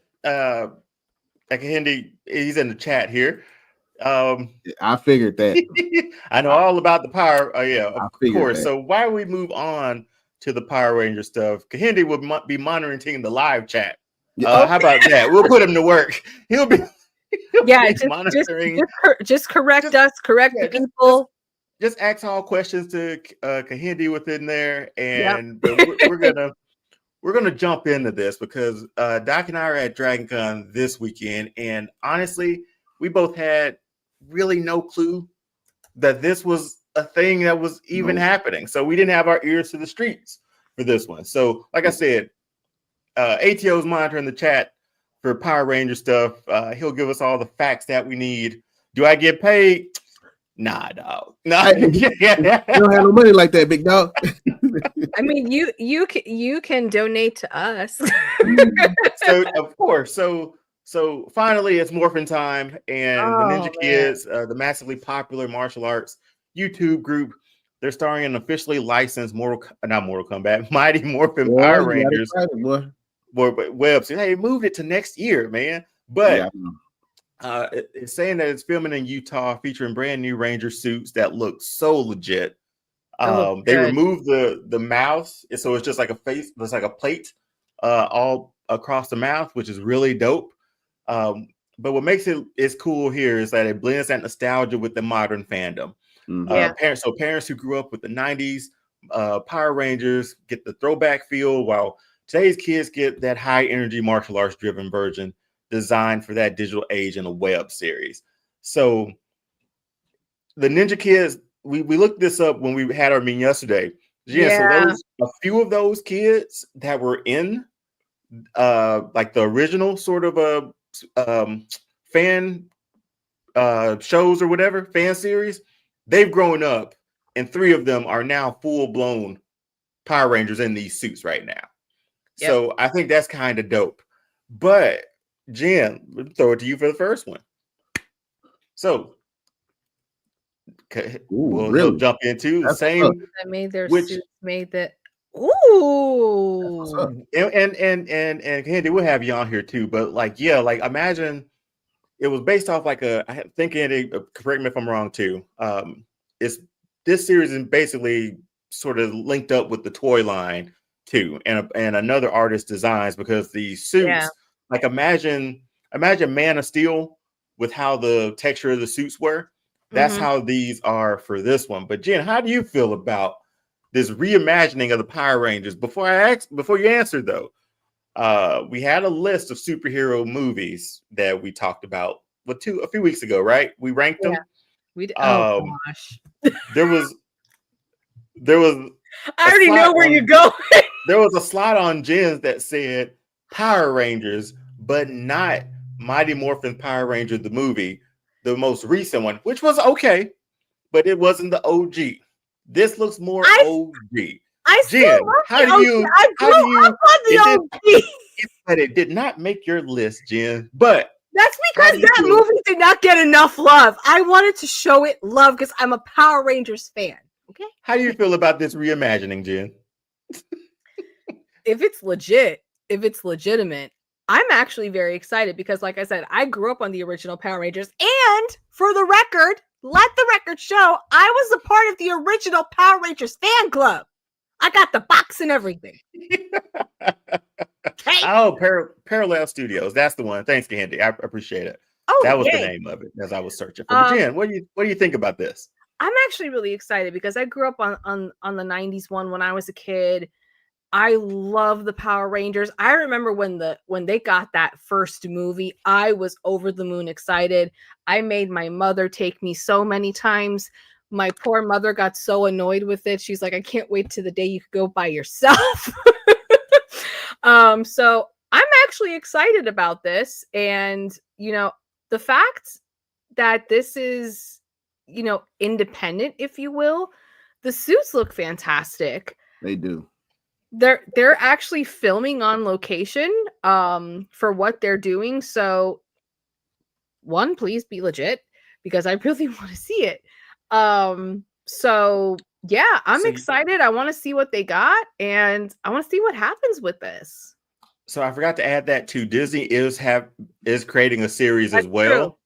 Hindi, he's in the chat here. I figured that. I know all about the Power. Of course. That. So why don't we move on to the Power Ranger stuff? Hindi will be monitoring the live chat. How about that? We'll put him to work. He'll be monitoring. Just correct us. Correct the people. Just ask all questions to Kahindi within there, and we're gonna jump into this because Doc and I are at DragonCon this weekend, and honestly, we both had really no clue that this was a thing that was even happening. So we didn't have our ears to the streets for this one. So, like I said, ATO is monitoring the chat for Power Ranger stuff. He'll give us all the facts that we need. Do I get paid? Nah, dog. Nah. You don't have no money like that, big dog. I mean, you can donate to us. So of course, so finally it's morphin' time, and the Ninja Kidz, the massively popular martial arts YouTube group, they're starring an officially licensed Mighty Morphin Power Rangers. Web series. Hey, moved it to next year, man. But it's saying that it's filming in Utah, featuring brand new Ranger suits that look so legit. They removed the mouth, so it's just like a face. It's like a plate all across the mouth, which is really dope. But what makes it is cool here is that it blends that nostalgia with the modern fandom. Parents who grew up with the 90s Power Rangers get the throwback feel, while today's kids get that high energy martial arts driven version designed for that digital age in a web series. So the Ninja Kidz, we looked this up when we had our meeting yesterday. So a few of those kids that were in like the original sort of fan shows or whatever, fan series, they've grown up, and 3 of them are now full blown Power Rangers in these suits right now. Yep. So I think that's kind of dope. But Jen, let me throw it to you for the first one. So we'll really? jump into the That's same that made their which suits made that. what's up. Ooh. and Candy, we'll have you on here too. But like, yeah, like imagine it was based off like I think Andy, correct me if I'm wrong too. It's this series is basically sort of linked up with the toy line too, and another artist designs because the suits, Yeah. like imagine Man of Steel with how the texture of the suits were. That's Mhm. how these are for this one. But Jen, how do you feel about this reimagining of the Power Rangers? Before you answer though, we had a list of superhero movies that we talked about a few weeks ago, right? We ranked them. We oh gosh. There was I already know where you're going. there was a slot on Jen's that said Power Rangers, but not Mighty Morphin Power Rangers the movie, the most recent one, which was okay, but it wasn't the OG. This looks more OG. I Jen, still love how the do OG. you I grew up on the OG. but it did not make your list, Jen. But That's how because do you that feel? movie did not get enough love. I wanted to show it love because I'm a Power Rangers fan. Okay. How do you feel about this reimagining, Jen? If it's legit, if it's legitimate, I'm actually very excited because, like I said, I grew up on the original Power Rangers. And for the record, let the record show, I was a part of the original Power Rangers fan club. I got the box and everything. Okay. Oh, Parallel Studios. That's the one. Thanks, Candy. I appreciate it. Oh, that was yay. the name of it as I was searching for. But Jen, what do you think about this? I'm actually really excited because I grew up on the 90s one when I was a kid. I love the Power Rangers. I remember when they got that first movie, I was over the moon excited. I made my mother take me so many times. My poor mother got so annoyed with it. She's like, I can't wait to the day you could go by yourself. So I'm actually excited about this. And, the fact that this is, independent, if you will, the suits look fantastic. They do. They're actually filming on location for what they're doing. So one, please be legit because I really want to see it. So yeah, I'm excited. I want to see what they got and I want to see what happens with this. So I forgot to add that too. Disney is creating a series That's as well. true.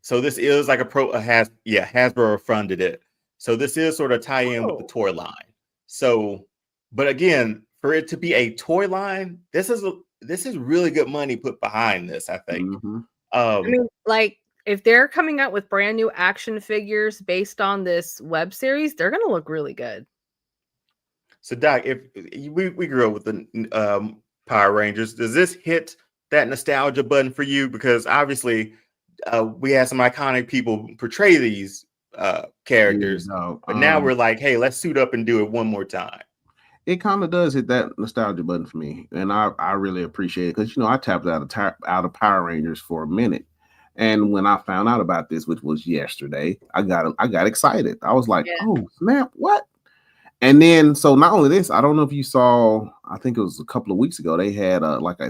So this is like Hasbro funded it. So this is sort of tie in with the toy line. So, but again, for it to be a toy line, this is really good money put behind this, I think. Mm-hmm. I mean, like if they're coming out with brand new action figures based on this web series, they're gonna look really good. So Doc, if we grew up with the Power Rangers, does this hit that nostalgia button for you? Because obviously we had some iconic people portray these characters, but now we're like, hey, let's suit up and do it one more time. It kind of does hit that nostalgia button for me, and I really appreciate it because I tapped out of Power Rangers for a minute, and when I found out about this, which was yesterday, I got excited. I was like, oh snap, what? And then so not only this, I don't know if you saw, I think it was a couple of weeks ago, they had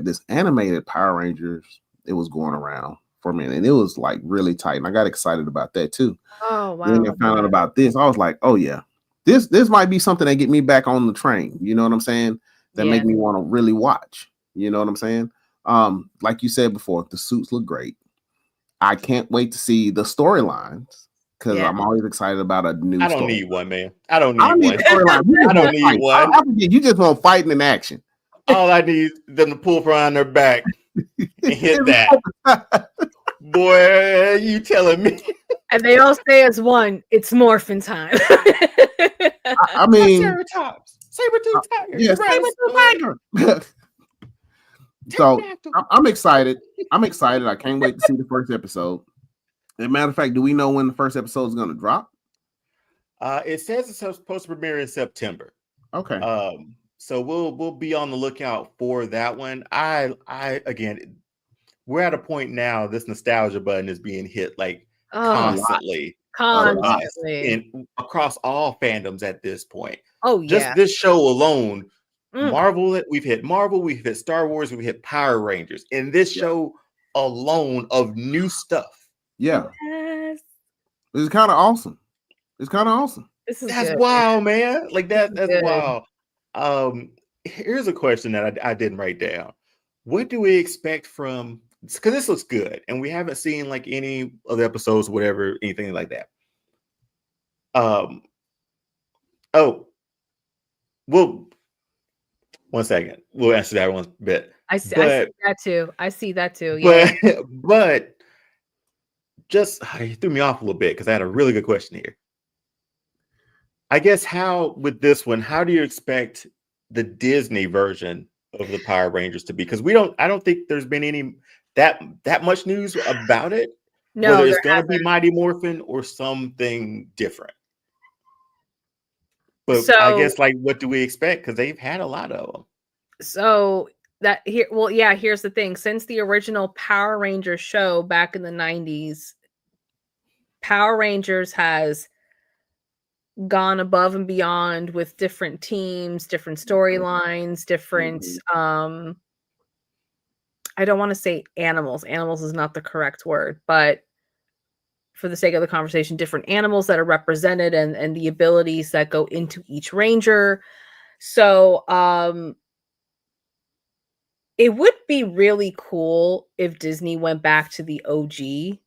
this animated Power Rangers. It was going around for a minute, and it was like really tight, and I got excited about that too. Oh wow! When I found out about this, I was like, oh yeah. This might be something that get me back on the train. You know what I'm saying? That make me want to really watch. You know what I'm saying? Like you said before, the suits look great. I can't wait to see the storylines because I'm always excited about a new. I don't need one, man. I don't need one. I don't need one. You just want fighting in action. All I need them to pull from their back and hit that. Boy, you telling me? And they all say as one, it's morphin' time. I mean, Saber-tooth tiger. Yeah, saber-tooth tiger. So I'm excited. I can't wait to see the first episode. As a matter of fact, do we know when the first episode is going to drop? It says it's supposed to premiere in September. Okay. So we'll be on the lookout for that one. I again, we're at a point now. This nostalgia button is being hit like constantly. Constantly. in across all fandoms at this point. Oh Just yeah. this show alone, Mm. we've hit Star Wars, we've hit Power Rangers. In this show alone of new stuff. Yeah, Yes. it's kind of awesome. It's kind of awesome. This is That's good. wild, man. Like that's good. wild. Here's a question that I didn't write down. What do we expect from, because this looks good and we haven't seen like any of the episodes, whatever, anything like that. Oh, well, one second. We'll answer that one bit. I see that too. Yeah. But just it threw me off a little bit because I had a really good question here. I guess with this one, how do you expect the Disney version of the Power Rangers to be? Because I don't think there's been any that much news about it. No, whether it's going to be Mighty Morphin or something different. But I guess, like, what do we expect? Because they've had a lot of them. So here's the thing. Since the original Power Rangers show back in the 90s, Power Rangers has gone above and beyond with different teams, different storylines, different I don't want to say animals. Animals is not the correct word, but for the sake of the conversation, different animals that are represented and the abilities that go into each ranger. So it would be really cool if Disney went back to the OG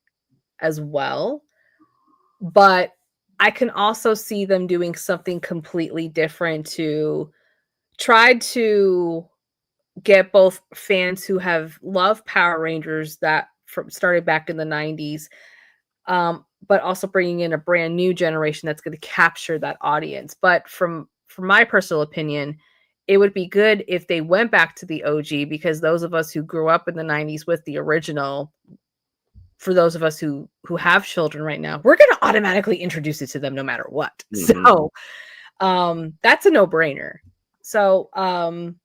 as well. But I can also see them doing something completely different to try to get both fans who have loved Power Rangers that started back in the 90s, but also bringing in a brand new generation that's going to capture that audience. But from my personal opinion, it would be good if they went back to the OG, because those of us who grew up in the 90s with the original, for those of us who have children right now, we're going to automatically introduce it to them no matter what. So that's a no-brainer. So I'm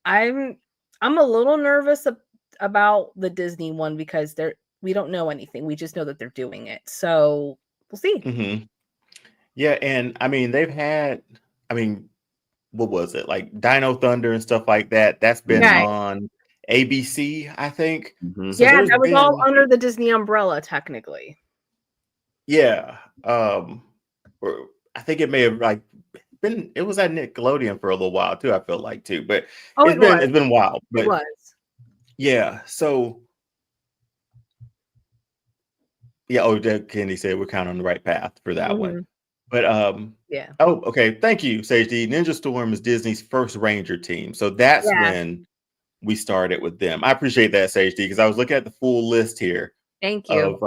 a little nervous about the Disney one because we don't know anything. We just know that they're doing it. So we'll see. Yeah, and I mean they've had, what was it, like Dino Thunder and stuff like that? That's been on ABC, I think. So yeah, that was all under the Disney umbrella, technically. Yeah, I think it may have it was at Nickelodeon for a little while too. I feel like too, but it's been wild. But it was. Yeah, so yeah. Kenny said we're kind of on the right path for that one. But yeah. Oh, okay. Thank you, Sage D. Ninja Storm is Disney's first Ranger team, so that's when we started with them. I appreciate that, Sage D, because I was looking at the full list here. Thank you.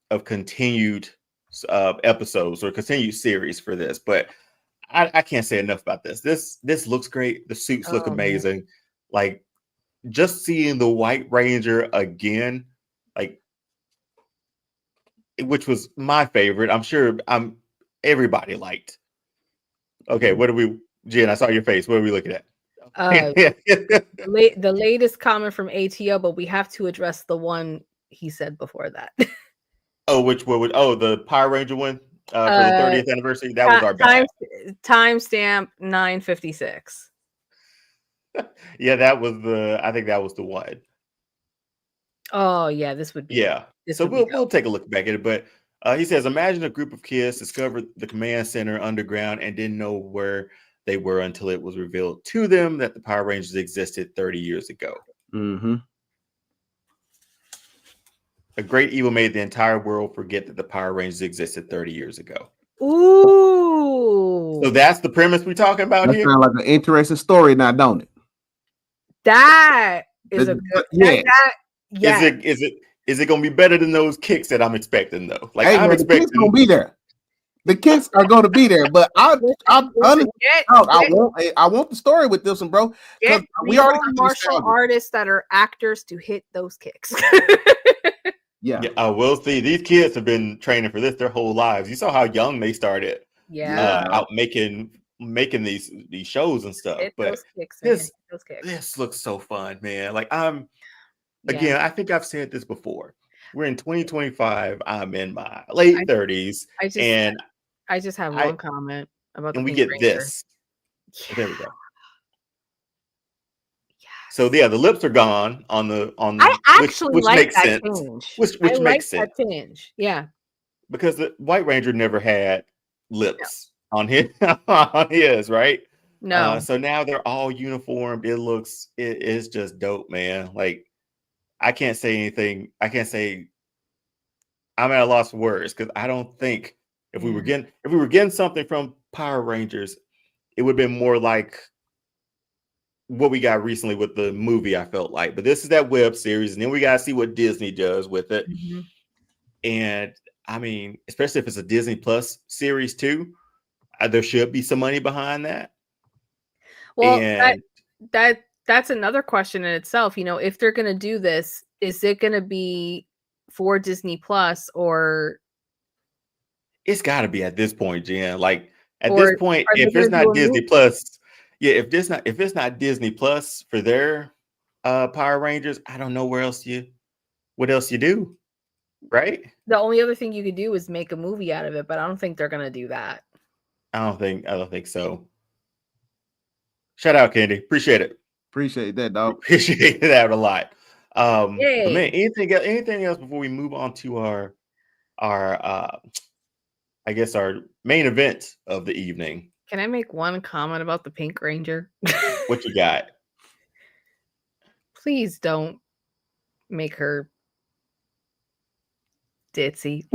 Of continued episodes or continued series for this, but I can't say enough about this. This looks great. The suits look amazing. Man. Like just seeing the White Ranger again, like, which was my favorite. I'm sure everybody liked. Okay, what are we, Jen? I saw your face. What are we looking at? The latest comment from ATO, but we have to address the one he said before that. Oh, which one? The Power Ranger one for the 30th anniversary. That was our bad. Timestamp 9:56. Yeah, I think that was the one. Oh yeah, this would be. Yeah. So we'll take a look back at it, but he says, imagine a group of kids discovered the command center underground and didn't know where they were until it was revealed to them that the Power Rangers existed 30 years ago. A great evil made the entire world forget that the Power Rangers existed 30 years ago. Ooh. So that's the premise we're talking about here? That sounds like an interesting story now, don't it? That is a good... Yeah. Is it going to be better than those kicks that I'm expecting, though? Like, hey, man, the kicks going to be there. The kicks are going to be there, but I want the story with this one, bro. We already got martial artists that are actors to hit those kicks. Yeah, I will see. These kids have been training for this their whole lives. You saw how young they started. Out making these shows and stuff. But this looks so fun, man. Like I think I've said this before. We're in 2025. I'm in my late 30s, I just and I just have I one comment about the and we Pink get Ranger. this. Yeah. There we go. So yeah, the lips are gone on the I actually which like makes that sense. change. Which I like makes sense that change. Yeah. because the White Ranger never had lips on his on his, right? No. So now they're all uniformed. It is just dope, man. Like I can't say anything. I can't say I'm at a loss for words because I don't think if we were getting something from Power Rangers, it would have been more like what we got recently with the movie. I felt like, but this is that web series, and then we gotta see what Disney does with it. Mhm. And I mean, especially if it's a Disney Plus series too, there should be some money behind that. Well, And that's another question in itself. If they're gonna do this, is it gonna be for Disney Plus or it's got to be at this point, Jen. Like at this or point, are they if gonna it's do not a Disney movie? Plus, yeah, if it's not Disney Plus for their Power Rangers, I don't know what else you do, right? The only other thing you could do is make a movie out of it, but I don't think they're gonna do that. I don't think so. Shout out, Candy. Appreciate it. Appreciate that, dog. Appreciate that a lot. But man, Yay. anything else before we move on to our I guess our main event of the evening? Can I make one comment about the Pink Ranger? What you got? Please don't make her ditzy.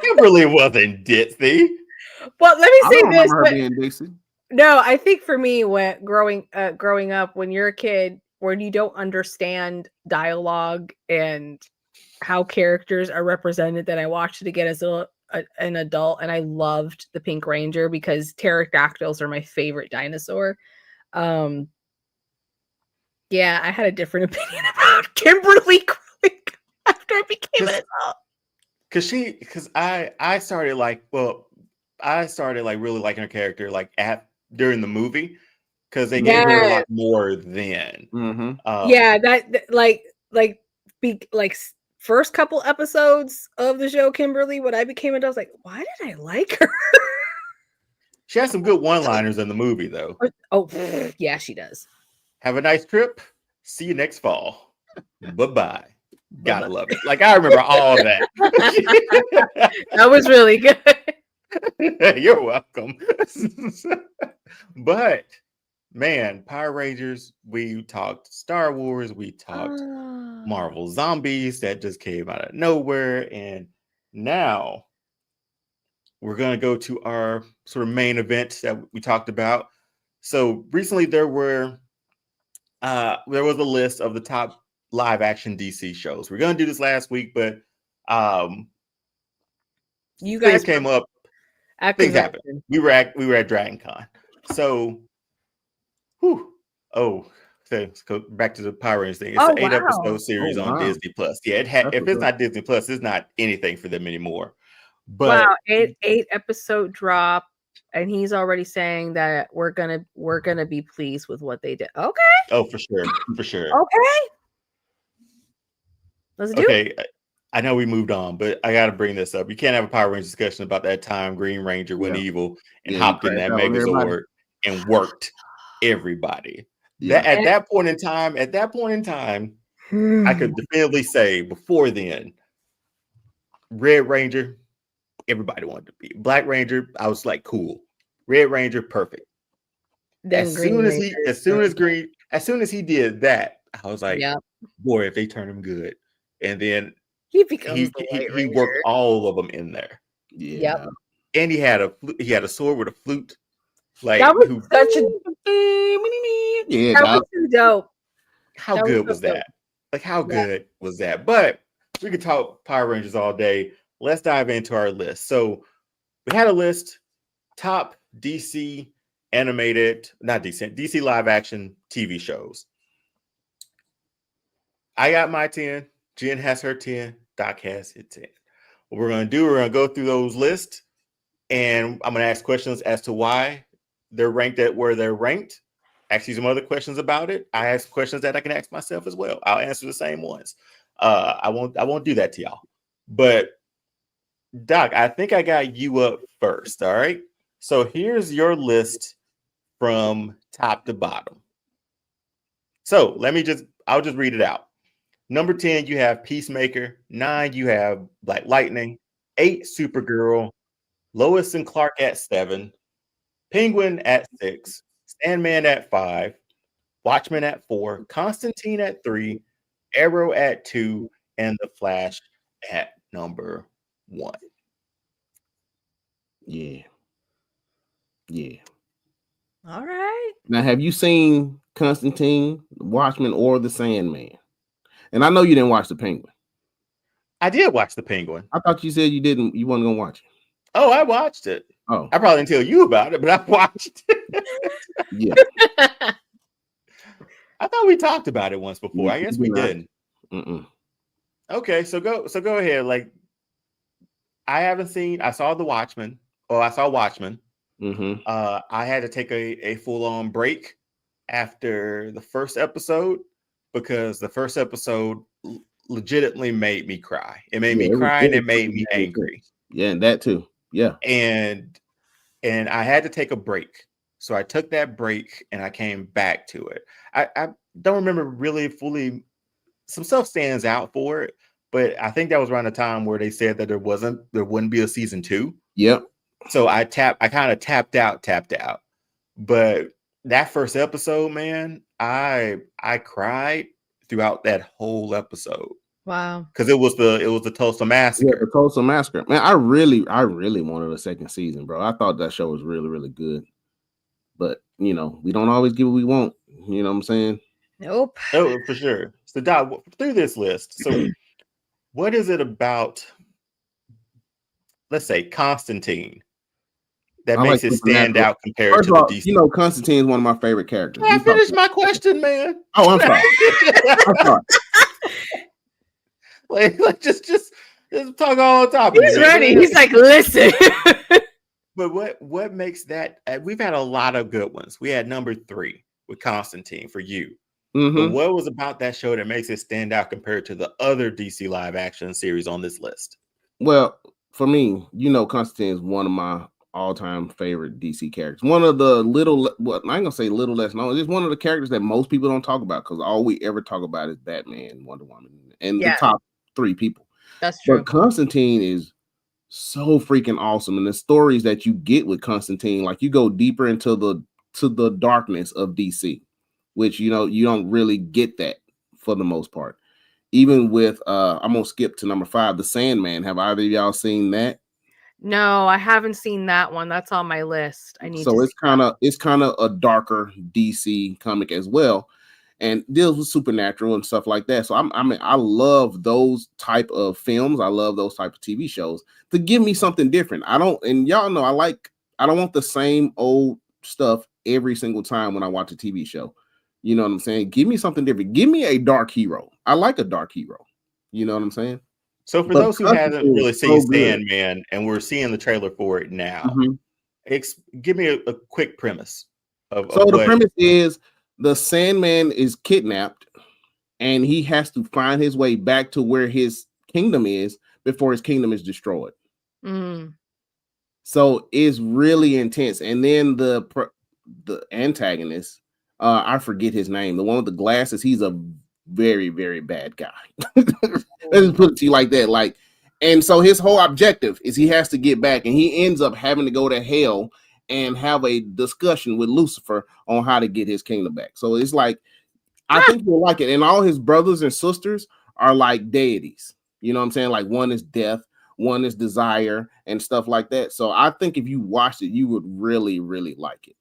Kimberly wasn't ditzy. Well, let me I say don't this. remember her But being Dixie. no, I think for me, when growing up, when you're a kid, when you don't understand dialogue and how characters are represented, that I watched it again as an adult, and I loved the Pink Ranger because pterodactyls are my favorite dinosaur. Yeah, I had a different opinion about Kimberly growing up after I became an adult. Because I started like really liking her character like during the movie because they gave her a lot more then. Mm-hmm. Yeah, first couple episodes of the show, Kimberly, when I became an adult, I was like, why did I like her? She has some good one-liners in the movie though. Oh, yeah, she does. Have a nice trip. See you next fall. Bye-bye. Gotta love it. Like I remember all that. That was really good. You're welcome. But man, Power Rangers, we talked Star Wars, we talked Marvel Zombies that just came out of nowhere, and now we're going to go to our sort of main event that we talked about. So recently there was a list of the top live action DC shows. We're going to do this last week, but You things guys came up. Things happened. We were at Dragon Con. So so let's go back to the Power Rangers thing. It's an 8-episode series on Disney Plus. Yeah, if it's not Disney Plus, it's not anything for them anymore. But wow, eight episode drop, and he's already saying that we're gonna be pleased with what they did. Okay. Oh, for sure. Okay. Let's do it. I know we moved on, but I got to bring this up. You can't have a Power Rangers discussion about that time Green Ranger went evil and hopped in that Megazord and worked everybody. Yeah. At that point in time, I could definitively say before then, Red Ranger, everybody wanted to be. Black Ranger, I was like, cool. Red Ranger, perfect. Then as soon as he did that, I was like, boy, if they turn him good. And then he becomes the White Ranger. He worked all of them in there. Yeah. Yep. And he had a sword with a flute. Like that was such a that was too dope. How good was that? Like how good was that? But we could talk Power Rangers all day. Let's dive into our list. So we had a list, top DC DC live action TV shows. I got my 10. Jen has her 10. Doc has his 10. What we're going to do, we're going to go through those lists, and I'm going to ask questions as to why they're ranked at where they're ranked. Ask you some other questions about it. I ask questions that I can ask myself as well. I'll answer the same ones. I won't do that to y'all. But Doc, I think I got you up first. All right. So here's your list from top to bottom. So I'll just read it out. Number 10, you have Peacemaker. 9, you have Black Lightning. 8, Supergirl. Lois and Clark at 7. Penguin at 6. Sandman at 5. Watchmen at 4. Constantine at 3. Arrow at 2. And The Flash at number 1. Yeah. Yeah. All right. Now, have you seen Constantine, Watchmen, or The Sandman? And I know you didn't watch The Penguin. I did watch The Penguin. I thought you said you didn't. You weren't gonna watch it. Oh, I watched it. Oh, I probably didn't tell you about it, but I watched it. yeah. I thought we talked about it once before. I guess we didn't. Okay, so go ahead. Like, I saw The Watchmen. Oh, I saw Watchmen. I had to take a full-on break after the first episode because the first episode legitimately made me cry. It made me cry and it made me angry. Yeah, and that too. Yeah. And I had to take a break. So I took that break and I came back to it. I don't remember really fully. Some stuff stands out for it, but I think that was around the time where they said that there wouldn't be a season 2. Yep. So I kind of tapped out. But that first episode, man, I cried throughout that whole episode. Wow. Because it was the Tulsa Massacre. Yeah, the Tulsa Massacre. Man, I really wanted a second season, bro. I thought that show was really, really good. But we don't always get what we want. You know what I'm saying? Nope. Oh, for sure. So Doc, through this list, so what is it about, let's say, Constantine that makes it stand out compared to the DC? Constantine is one of my favorite characters. Can I finish my question, man? Oh, I'm sorry. I'm sorry. Like just talk all the time. He's ready. He's like, listen. But what makes that? We've had a lot of good ones. We had number 3 with Constantine for you. But what was about that show that makes it stand out compared to the other DC live action series on this list? Well, for me, Constantine is one of my all-time favorite DC characters. One of the I ain't gonna say little less known. It's one of the characters that most people don't talk about because all we ever talk about is Batman, Wonder Woman, and the top 3 people. That's true. But Constantine is so freaking awesome, and the stories that you get with Constantine, like you go deeper into the darkness of DC, which you don't really get that for the most part. Even with I'm gonna skip to number 5, The Sandman. Have either of y'all seen that? No, I haven't seen that one. That's on my list. I need so it's kind of a darker DC comic as well, and deals with supernatural and stuff like that. So I love those type of films. I love those type of TV shows to give me something different. And y'all know I don't want the same old stuff every single time when I watch a TV show. You know what I'm saying? Give me something different. Give me a dark hero. I like a dark hero. You know what I'm saying? So for those who haven't really seen Sandman, and we're seeing the trailer for it now, give me a quick premise. The premise is the Sandman is kidnapped, and he has to find his way back to where his kingdom is before his kingdom is destroyed. So it's really intense. And then the antagonist, I forget his name, the one with the glasses, he's a very, very bad guy. Let's put it to you like that. And so his whole objective is he has to get back, and he ends up having to go to hell and have a discussion with Lucifer on how to get his kingdom back. So it's like, I think you'll like it. And all his brothers and sisters are like deities. You know what I'm saying? Like one is death, one is desire, and stuff like that. So I think if you watched it, you would really, really like it.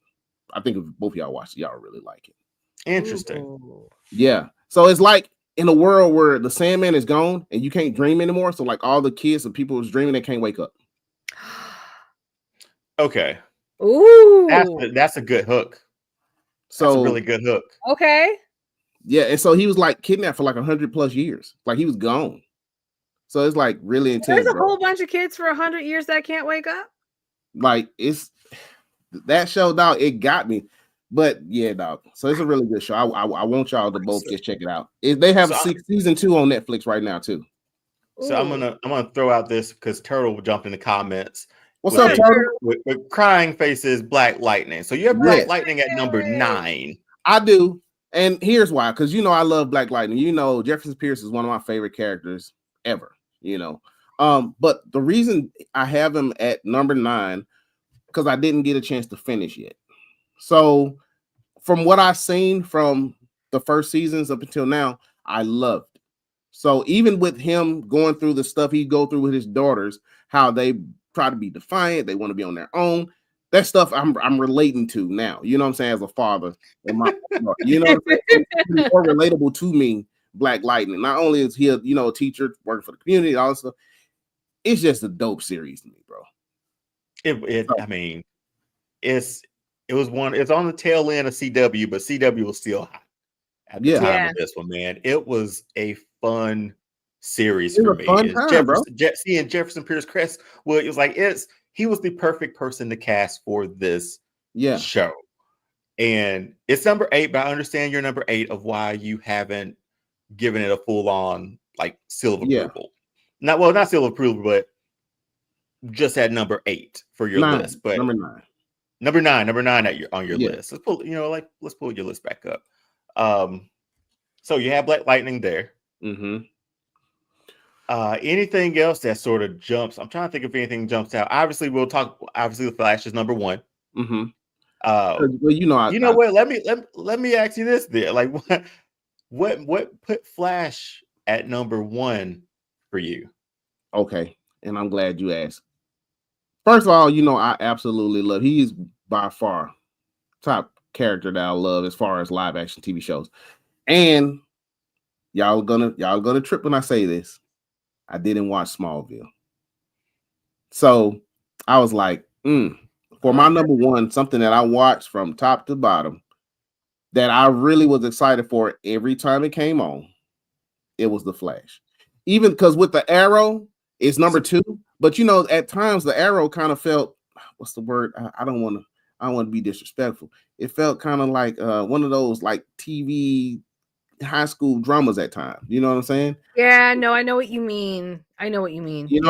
I think if both of y'all watched it, y'all really like it. Interesting. Ooh. Yeah. So it's like in a world where the Sandman is gone and you can't dream anymore. So like all the kids and people who's dreaming, they can't wake up. Okay. Ooh. That's a good hook. So that's a really good hook. Okay. Yeah. And so he was like kidnapped for like 100+ years. Like he was gone. So it's like really intense. There's a whole bunch of kids for 100 years that can't wake up. Like it's that show, dog. It got me. But yeah, dog. So it's a really good show. I want y'all to both just check it out. They have season 2 on Netflix right now too. So I'm gonna throw out this because Turtle jumped in the comments. What's up, Turtle? With crying faces, Black Lightning. So you have Black Lightning at number 9. I do, and here's why. Because I love Black Lightning. Jefferson Pierce is one of my favorite characters ever. But the reason I have him at number 9 because I didn't get a chance to finish yet. So from what I've seen from the first seasons up until now, I loved. So even with him going through the stuff he go through with his daughters, how they try to be defiant, they want to be on their own. That stuff I'm relating to now. You know what I'm saying? As a father, and what I'm saying? It's more relatable to me. Black Lightning. Not only is he a teacher working for the community, all this stuff. It's just a dope series to me, bro. I mean, it's on the tail end of CW, but CW was still hot at the time of this one, man. It was a fun series for me. Seeing Jefferson Pierce Crest, well, it was like he was the perfect person to cast for this show. And it's number 8, but I understand you're number 8 of why you haven't given it a full-on like seal of approval. Not seal of approval, but just at number 8 for your list. But number nine on your list. Let's pull your list back up. So you have Black Lightning there. Mm-hmm. Anything else that sort of jumps? I'm trying to think if anything jumps out. Obviously, the Flash is number 1. Mm-hmm. What? Let me ask you this there. Like, what put Flash at number 1 for you? Okay, and I'm glad you asked. First of all, I absolutely love. He's by far top character that I love as far as live action TV shows. And y'all gonna trip when I say this. I didn't watch Smallville, so I was like, for my number 1, something that I watched from top to bottom that I really was excited for every time it came on. It was The Flash, even because with the Arrow, it's number 2. But at times the Arrow kind of felt, what's the word? I don't want to be disrespectful. It felt kind of like one of those like TV high school dramas at times. You know what I'm saying? Yeah, no, I know what you mean. You know what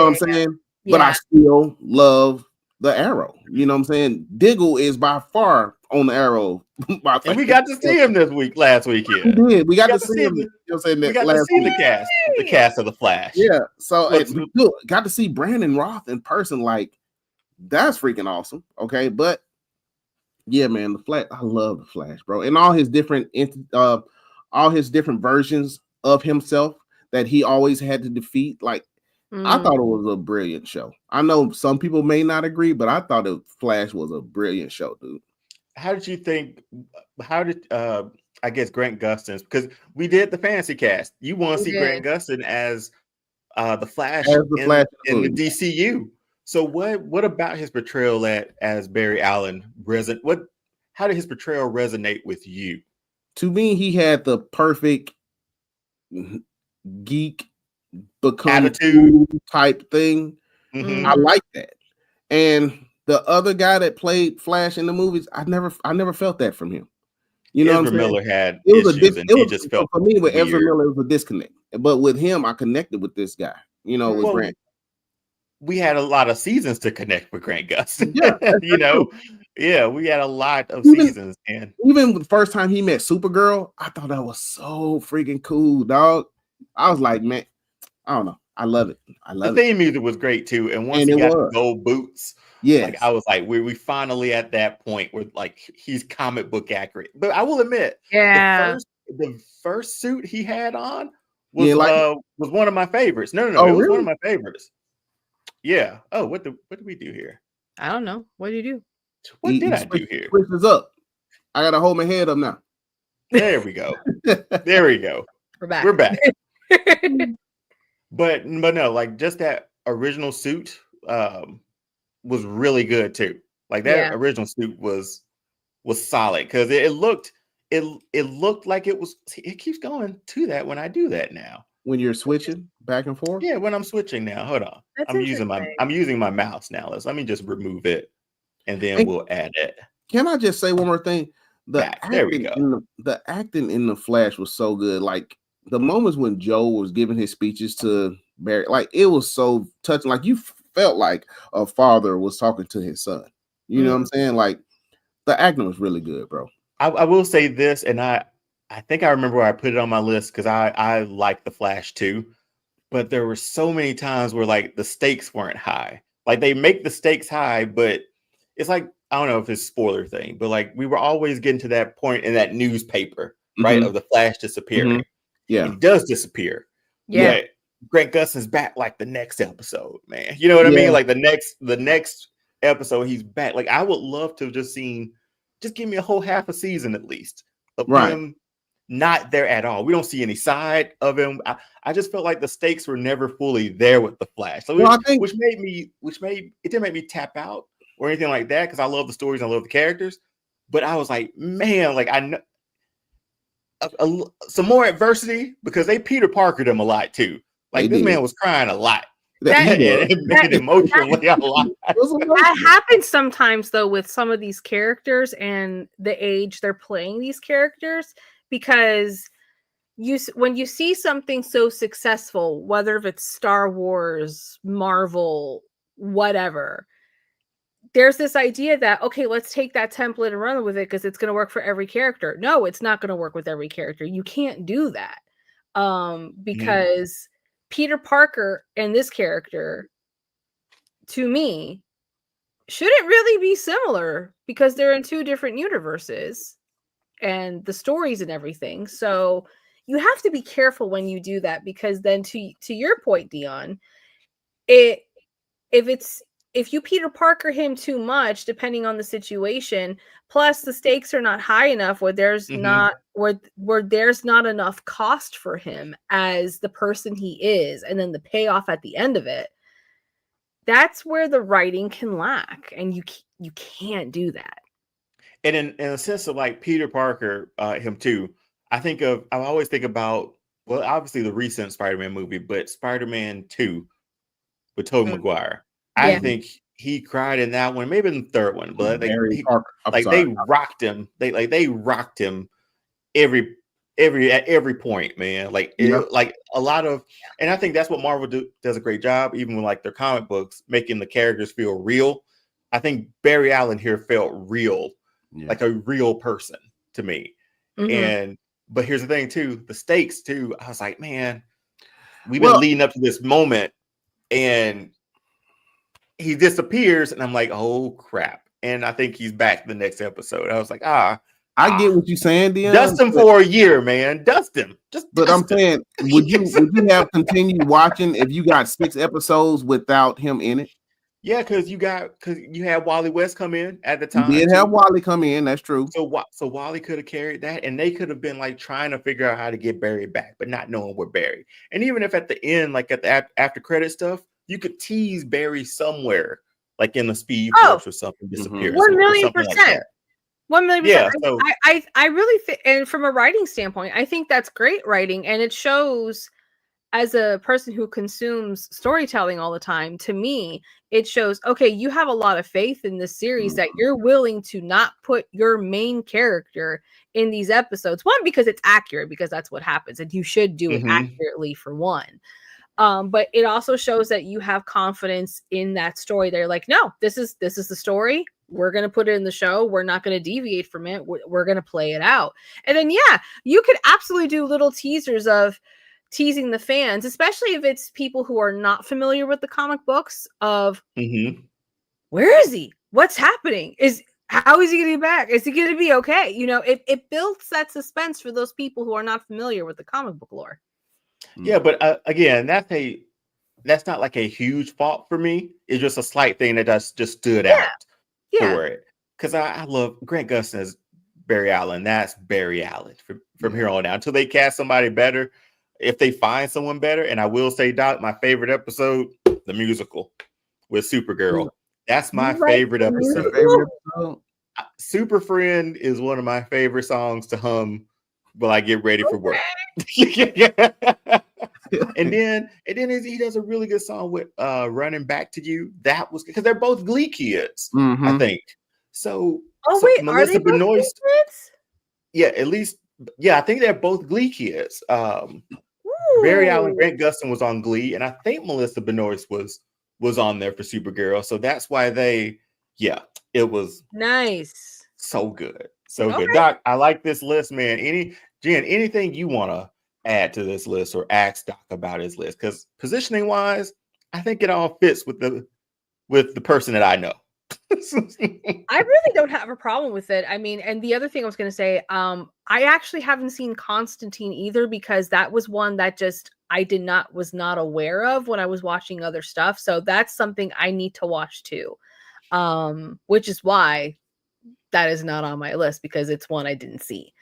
I'm saying? But I still love the Arrow. You know what I'm saying? Diggle is by far on the Arrow. And we got to see him last week. Yeah, we did. We got to see him. You know what I'm saying? We got to see the cast of the Flash. Yeah. So got to see Brandon Roth in person. Like, that's freaking awesome. Okay, but yeah, man, the Flash. I love the Flash, bro, and all his different versions of himself that he always had to defeat. Like, I thought it was a brilliant show. I know some people may not agree, but I thought Flash was a brilliant show, dude. How did you think? How did I guess Grant Gustin? Because we did the fantasy cast. You want to see Grant Gustin as the Flash in the DCU. So what about his portrayal as Barry Allen? How did his portrayal resonate with you? To me, he had the perfect geek become attitude type thing. Mm-hmm. I like that. And the other guy that played Flash in the movies, I never felt that from him. You know, Ezra Miller had issues, and he just felt for me with weird. Ezra Miller, it was a disconnect. But with him, I connected with this guy. With Grant. We had a lot of seasons to connect with Grant Gustin. Yeah, we had a lot of seasons, and even the first time he met Supergirl, I thought that was so freaking cool, dog. I was like, man, I don't know. I love it. The theme music was great too, and once he got the gold boots, like, I was like, we finally at that point where like he's comic book accurate. But I will admit, the first suit he had on was one of my favorites. No, it was one of my favorites. Yeah. Oh, what did we do here? I don't know. What did you do? What did I do here? Switches up. I gotta hold my head up now. There we go. There we go. We're back. But no, like just that original suit was really good too. Like that original suit was solid because it looked like it keeps going to that when I do that now. When you're switching back and forth? Yeah, when I'm switching now. Hold on. I'm using my mouse now. Let me just remove it and then we'll add it. Can I just say one more thing? back. There we go. The acting in the Flash was so good. Like the moments when Joe was giving his speeches to Barry, like it was so touching. Like you felt like a father was talking to his son. You know what I'm saying? Like the acting was really good, bro. I will say this, and I think I remember where I put it on my list because I like the Flash too. But there were so many times where like the stakes weren't high. Like they make the stakes high, but it's like, I don't know if it's a spoiler thing, but like we were always getting to that point in that newspaper, right? Of the Flash disappearing. Yeah. And he does disappear. Yeah. But Grant Gustin's back like the next episode, man. You know what I mean? Like the next episode, he's back. Like I would love to have just give me a whole half a season at least of him not there at all. We don't see any side of him. I just felt like the stakes were never fully there with the Flash. So which it didn't make me tap out or anything like that because I love the stories, I love the characters. But I was like, man, like I know some more adversity because they Peter Parkered him a lot too. Like this man was crying a lot. Emotionally a lot. That happens sometimes though with some of these characters and the age they're playing these characters. Because when you see something so successful, whether it's Star Wars, Marvel, whatever, there's this idea that, okay, let's take that template and run with it because it's going to work for every character. No, it's not going to work with every character. You can't do that because Peter Parker and this character, to me, shouldn't really be similar because they're in two different universes. And the stories and everything. So you have to be careful when you do that because then to your point, Deonne, if you Peter Parker him too much, depending on the situation, plus the stakes are not high enough where there's not where there's not enough cost for him as the person he is, and then the payoff at the end of it, that's where the writing can lack, and you can't do that. And in a sense of like Peter Parker, him too, I always think about, well, obviously the recent Spider-Man movie, but Spider-Man 2 with Tobey Maguire. I think he cried in that one, maybe in the third one, but they rocked him. They rocked him at every point, man. Like a lot of, and I think that's what Marvel does a great job, even with like their comic books, making the characters feel real. I think Barry Allen here felt real. Like a real person to me. But here's the thing too, the stakes too. I was like, man, we've been leading up to this moment and he disappears and I'm like, oh crap. And I think he's back the next episode. I was like, I get what you're saying, Deonne. Dust him for a year, man. Dust him. I'm saying, would you have continued watching if you got 6 episodes without him in it? Yeah, because you had Wally West come in at the time. You did have Wally come in, that's true. So Wally could have carried that, and they could have been like trying to figure out how to get Barry back, but not knowing where Barry. And even if at the end, like at the after credit stuff, you could tease Barry somewhere, like in the Speed Force or something, disappears. 1,000,000%. 1,000,000%. Yeah, so I really think, and from a writing standpoint, I think that's great writing, and it shows. As a person who consumes storytelling all the time, to me, it shows, okay, you have a lot of faith in this series that you're willing to not put your main character in these episodes. One, because it's accurate, because that's what happens, and you should do it accurately for one. But it also shows that you have confidence in that story. They're like, no, this is the story. We're going to put it in the show. We're not going to deviate from it. We're going to play it out. And then, you could absolutely do little teasers of teasing the fans, especially if it's people who are not familiar with the comic books of where is he? What's happening? How is he going to be back? Is he going to be okay? You know, it builds that suspense for those people who are not familiar with the comic book lore. Yeah, but again, that's not like a huge fault for me. It's just a slight thing that just stood out for it. Because I love Grant Gustin as Barry Allen. That's Barry Allen from here on out until they cast somebody better. If they find someone better, and I will say, Doc, my favorite episode, the musical with Supergirl. That's my favorite episode. Super Friend is one of my favorite songs to hum while I get ready for work. and then he does a really good song with Running Back to You. That was because they're both Glee kids, I think. So are they both Glee kids? yeah, at least, yeah, I think they're both Glee kids. Barry Allen Ooh, Grant Gustin was on Glee, and I think Melissa Benoist was on there for Supergirl. So that's why yeah, it was nice. so good. So good. Okay. Doc, I like this list, man. Jen, anything you want to add to this list or ask Doc about his list? Because positioning wise, I think it all fits with the person that I know. I really don't have a problem with it. I mean, and the other thing I was going to say, I actually haven't seen Constantine either, because that was one that just I was not aware of when I was watching other stuff. So that's something I need to watch too. Which is why that is not on my list, because it's one I didn't see.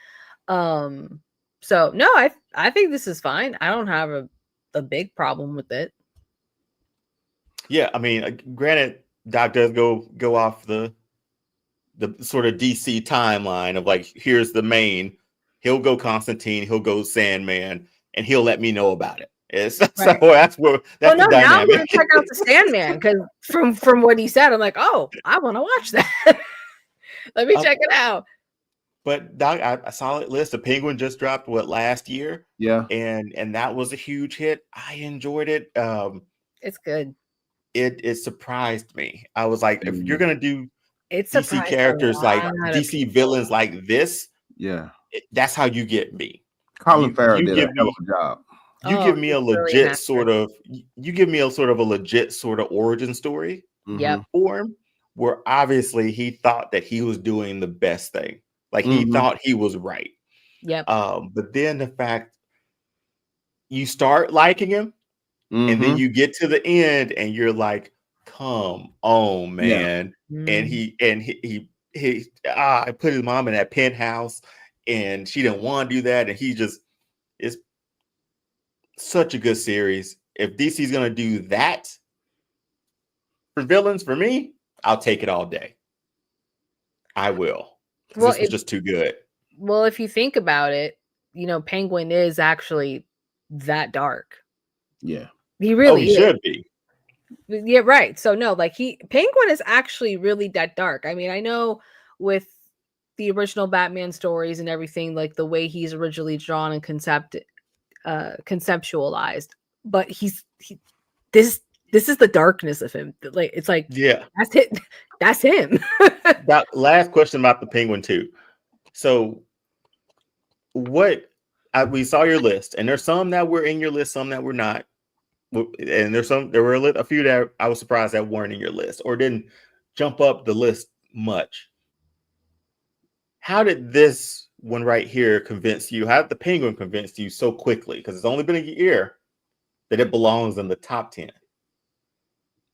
So no, I think this is fine. I don't have a big problem with it. Yeah, I mean, granted, Doc does go off the sort of DC timeline of like, here's the main. He'll go Constantine, he'll go Sandman, and he'll let me know about it. So that's the now dynamic. I'm gonna check out the Sandman, because from what he said, I'm like, oh, I want to watch that. Let me check it out. But Doc, I saw it list. The Penguin just dropped last year, Yeah, and that was a huge hit. I enjoyed it. It's good. It surprised me. I was like, if you're gonna do It's DC characters like DC villains like this, yeah. that's how you get me. Colin Farrell you did a give hell me of a job. you give me a he's really legit an sort of you give me a sort of a legit sort of origin story Yep. for him, where obviously he thought that he was doing the best thing. Like he thought he was right. Yep. But then the fact you start liking him, and then you get to the end and you're like, come on, man. And he put his mom in that penthouse and she didn't want to do that. And it's such a good series. If DC's gonna do that for villains, for me, I'll take it all day. I will. Well, this was just too good. Well, if you think about it, Penguin is actually that dark. Yeah. He really is. Should be. Yeah, right. So no, like Penguin is actually really that dark. I mean, I know with the original Batman stories and everything, like the way he's originally drawn and conceptualized, but this is the darkness of him. Like it's like, yeah, that's it. That's him. That last question about the Penguin too. So we saw your list, and there's some that were in your list, some that were not. And there were a few that I was surprised that weren't in your list or didn't jump up the list much. How did this one right here convince you? How did the Penguin convince you so quickly? Because it's only been a year that it belongs in the top 10.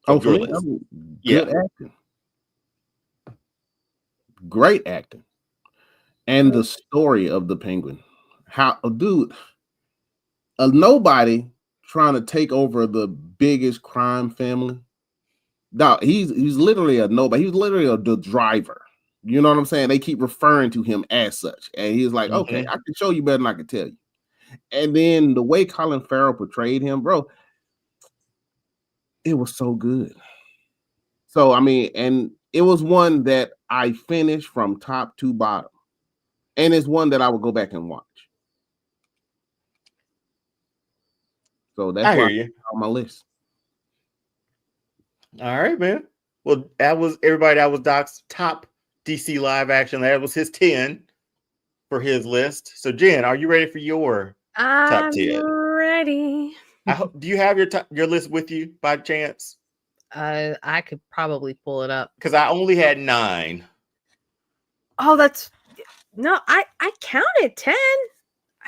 Oh, for me, good acting. Great acting. And the story of the Penguin. A nobody trying to take over the biggest crime family. Dog, he's literally a nobody. He's literally the driver. You know what I'm saying? They keep referring to him as such. And he's like, okay, I can show you better than I can tell you. And then the way Colin Farrell portrayed him, bro, it was so good. So, I mean, and it was one that I finished from top to bottom. And it's one that I would go back and watch. So that's why it's on my list. All right, man. Well, that was Doc's top DC live action. That was his 10 for his list. So, Jen, are you ready for your top 10? I'm ready. Do you have your list with you by chance? I could probably pull it up because I only had 9. Oh, I counted 10.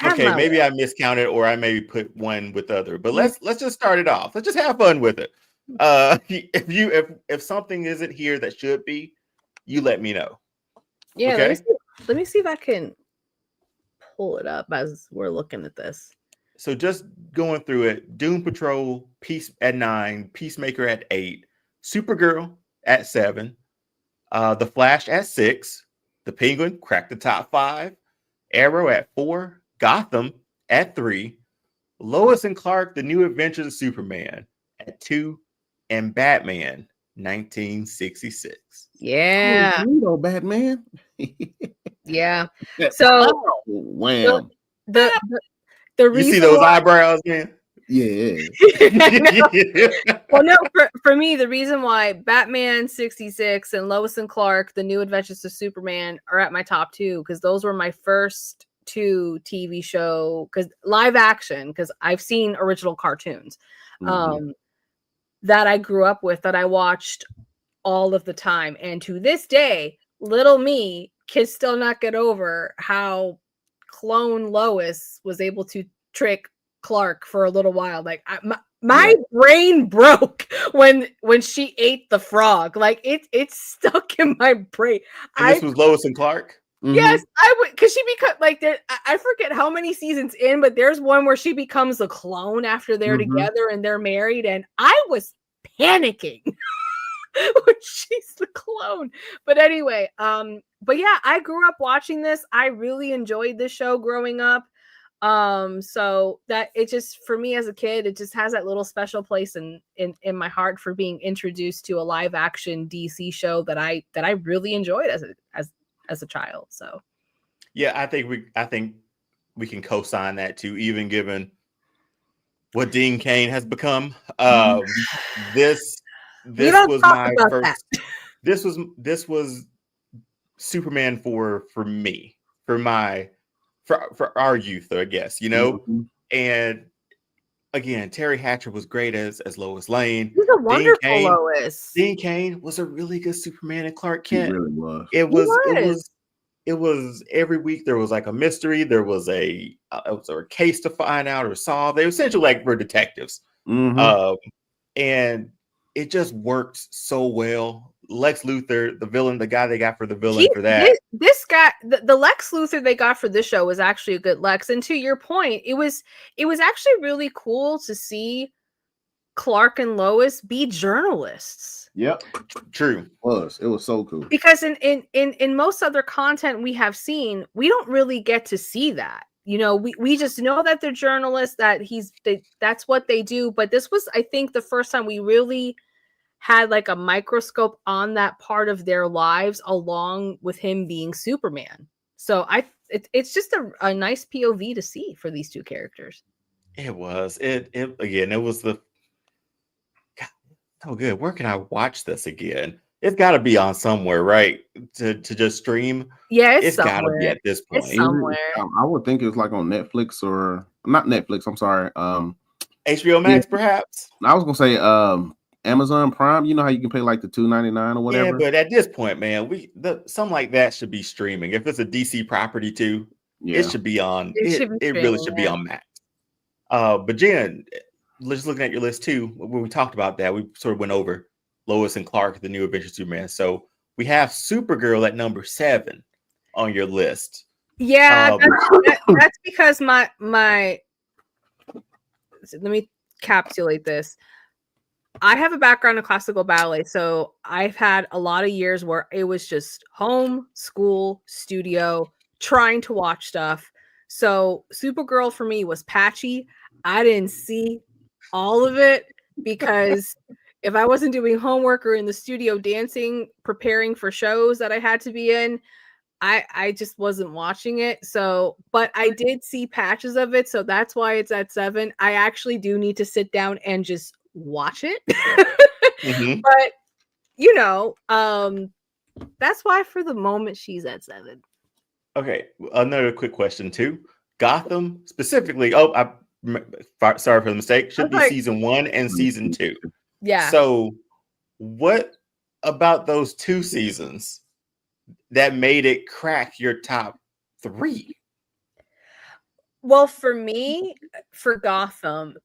Okay, maybe I miscounted, or I maybe put one with other. But let's just start it off. Let's just have fun with it. If something isn't here that should be, you let me know. Yeah, okay? Let me see if I can pull it up as we're looking at this. So just going through it, Doom Patrol at 9, Peacemaker at 8, Supergirl at 7, The Flash at 6, The Penguin cracked the top 5, Arrow at 4, Gotham at 3, Lois and Clark: The New Adventures of Superman at 2, and Batman 1966. Yeah, Batman. Yeah. So Oh, wham. the You reason see those why, eyebrows, man? Yeah. well, no, for me, the reason why Batman 66 and Lois and Clark, The New Adventures of Superman, are at my top two, because those were my first two TV show, because live action, because I've seen original cartoons that I grew up with, that I watched all of the time. And to this day, little me can still not get over how clone Lois was able to trick Clark for a little while. Like my brain broke when she ate the frog. Like it's stuck in my brain. And this was Lois and Clark. Yes, I would, because she becomes like there. I forget how many seasons in, but there's one where she becomes a clone after they're together and they're married, and I was panicking when she's the clone. But anyway, but yeah, I grew up watching this. I really enjoyed this show growing up. So that it just, for me as a kid, it just has that little special place in my heart for being introduced to a live action DC show that I really enjoyed as a child. So yeah, I think we can co-sign that too, even given what Dean Cain has become. This was my first. This was Superman for me, for our youth, I guess, you know. And again, Terry Hatcher was great as Lois Lane. He's a wonderful Lois. Dean Cain was a really good Superman and Clark Kent. He really was. It was every week there was like a mystery. There was a case to find out or solve. They were essentially like we're detectives. And it just worked so well. Lex Luthor, the villain, the guy they got for the villain for that. This guy, the Lex Luthor they got for this show was actually a good Lex. And to your point, it was actually really cool to see Clark and Lois be journalists. Yep. True. It was so cool. Because in most other content we have seen, we don't really get to see that. You know, we just know that they're journalists, that that's what they do. But this was, I think, the first time we really had like a microscope on that part of their lives, along with him being Superman. So it's just a nice POV to see for these two characters. It was the God, so good. Where can I watch this again? It's got to be on somewhere, right? To just stream. Yeah, it's got to be at this point. It's somewhere. I would think it's like on Netflix, or not Netflix. I'm sorry. HBO Max, perhaps. I was gonna say Amazon Prime. You know how you can pay like the $2.99 or whatever. Yeah, but at this point, man, something like that should be streaming. If it's a DC property too, it should be on. It really should be on Max. But Jen, just looking at your list too, when we talked about that, we sort of went over Lois and Clark, The New Adventures of Superman. So we have Supergirl at number 7 on your list. Yeah, that's because my let me capsulate this. I have a background in classical ballet, so I've had a lot of years where it was just home, school, studio, trying to watch stuff. So Supergirl for me was patchy. I didn't see all of it because if I wasn't doing homework or in the studio dancing, preparing for shows that I had to be in, I just wasn't watching it. So, but I did see patches of it, so that's why it's at 7. I actually do need to sit down and just watch it. But you know, that's why for the moment she's at 7. Okay, another quick question too. Gotham specifically. Sorry for the mistake. Should be season 1 and season 2. Yeah. So, what about those 2 seasons that made it crack your top 3? Well, for me, for Gotham,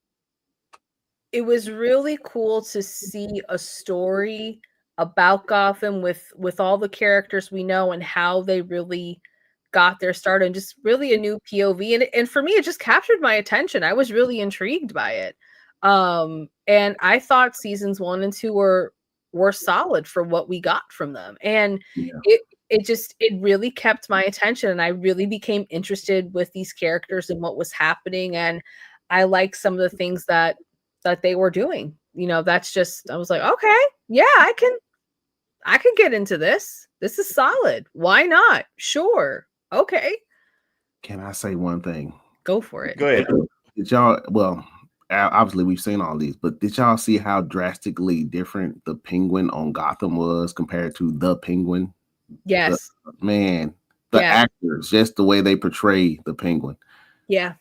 it was really cool to see a story about Gotham with all the characters we know and how they really got their start, and just really a new POV. And for me, it just captured my attention. I was really intrigued by it. And I thought seasons 1 and 2 were solid for what we got from them. And it really kept my attention, and I really became interested with these characters and what was happening. And I like some of the things that they were doing. You know, that's just, I was like, okay, yeah, I can get into this. This is solid. Why not? Sure. Okay, Can I say one thing? go for it. Go ahead. Did y'all? Well, obviously we've seen all these, but did y'all see how drastically different the Penguin on Gotham was compared to the Penguin? Yes. The Yeah. actors, just the way they portray the Penguin. Yeah.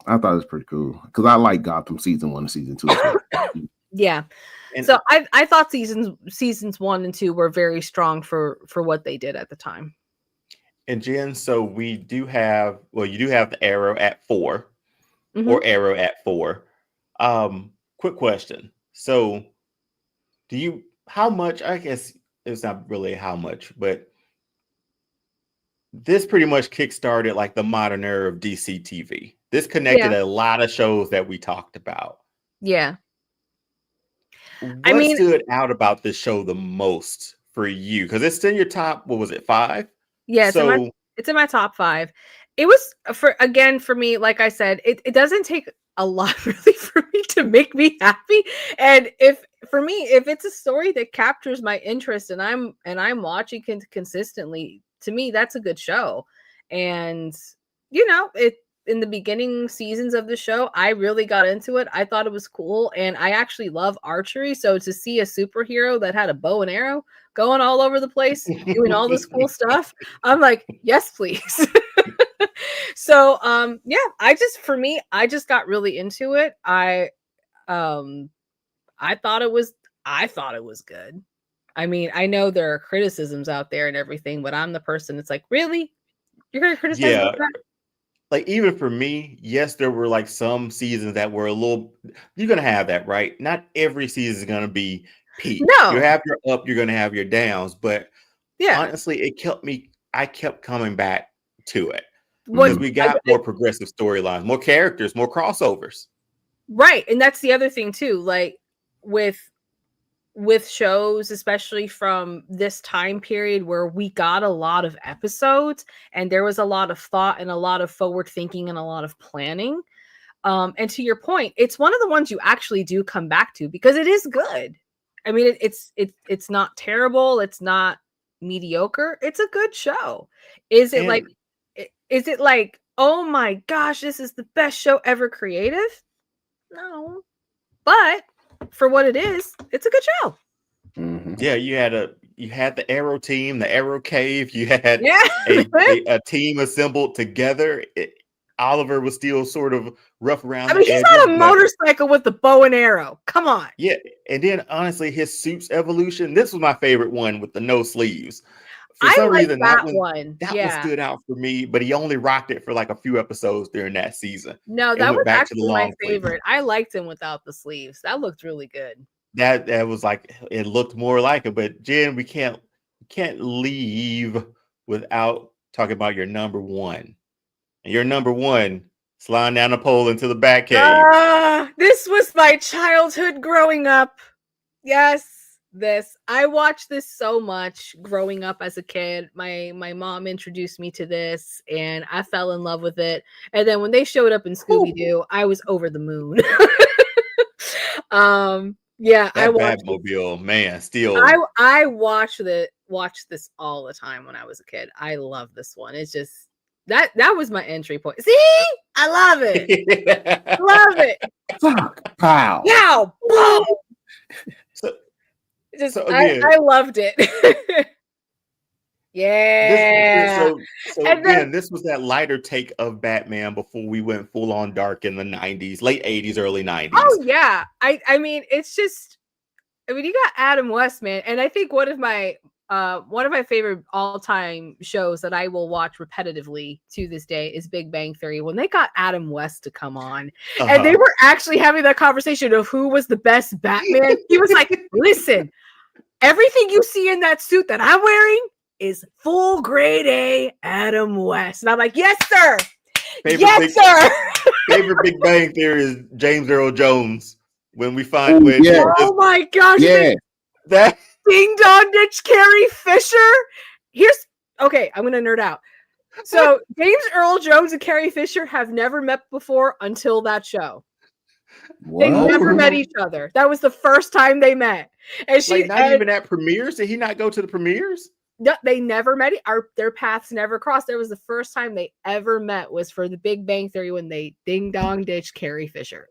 I thought it was pretty cool because I like Gotham season 1 and season 2 as well. Yeah. And, So I thought seasons 1 and 2 were very strong for what they did at the time. and Jen, so we do have, well, you do have the Arrow at 4 Mhm. or Arrow at 4. Quick question. So how much, I guess it's not really how much, but this pretty much kickstarted like the modern era of DC TV. This connected a lot of shows that we talked about. Yeah. What stood out about this show the most for you? Because it's in your top, what was it, 5? Yeah, it's in my top 5. It was for me, like I said, it doesn't take a lot really for me to make me happy. And if it's a story that captures my interest and I'm watching it consistently, to me, that's a good show. And in the beginning seasons of the show, I really got into it. I thought it was cool, and I actually love archery. So to see a superhero that had a bow and arrow going all over the place, doing all this cool stuff, I'm like, yes, please. So I just got really into it. I thought it was good. I mean, I know there are criticisms out there and everything, but I'm the person that's like, really? You're gonna criticize that? Like, even for me, yes, there were like some seasons that were you're going to have that, right? Not every season is going to be peak. No. You have your up, you're going to have your downs. But yeah, honestly, I kept coming back to it because we got more progressive storylines, more characters, more crossovers. Right. And that's the other thing too. Like with shows, especially from this time period where we got a lot of episodes and there was a lot of thought and a lot of forward thinking and a lot of planning. And to your point, it's one of the ones you actually do come back to because it is good. I mean, it's not terrible. It's not mediocre. It's a good show. Is it like, oh my gosh, this is the best show ever created? No, but for what it is, it's a good show. Mm-hmm. Yeah, you had the Arrow team, the Arrow Cave. You had a team assembled together. Oliver was still sort of rough around the edges. He's on a motorcycle with the bow and arrow. Come on. Yeah, and then honestly, his suit's evolution. This was my favorite one with the no sleeves. For some reason, that one stood out for me, but he only rocked it for like a few episodes during that season. No, that was actually my favorite. I liked him without the sleeves. That looked really good. That was like, it looked more like it. But Jen, we can't leave without talking about your number one. And your number one, sliding down the pole into the Batcave. This was my childhood growing up. Yes. I watched this so much growing up as a kid. My mom introduced me to this and I fell in love with it. And then when they showed up in Scooby-Doo, I was over the moon. Yeah, that Batmobile, man, still. I watched this all the time when I was a kid. I love this one. It's just that was my entry point. See? I love it. Love it. Fuck. Pow. Pow. Boom. I loved it. Yeah. So again, this was that lighter take of Batman before we went full on dark in the 90s, late 80s, early 90s. Oh yeah. I mean, it's just, you got Adam West, man. And I think one of my favorite all-time shows that I will watch repetitively to this day is Big Bang Theory. When they got Adam West to come on and they were actually having that conversation of who was the best Batman, he was like, listen, everything you see in that suit that I'm wearing is full grade A Adam West. And I'm like, yes, sir. Sir. Favorite Big Bang Theory is James Earl Jones. When we find oh my gosh. Yeah. That Ding Dong Ditch Carrie Fisher. I'm gonna nerd out. So James Earl Jones and Carrie Fisher have never met before until that show. They never met each other. That was the first time they met. And not even at premieres. Did he not go to the premieres? No, they never met. Their paths never crossed. There was the first time they ever met was for the Big Bang Theory when they ding dong ditched Carrie Fisher.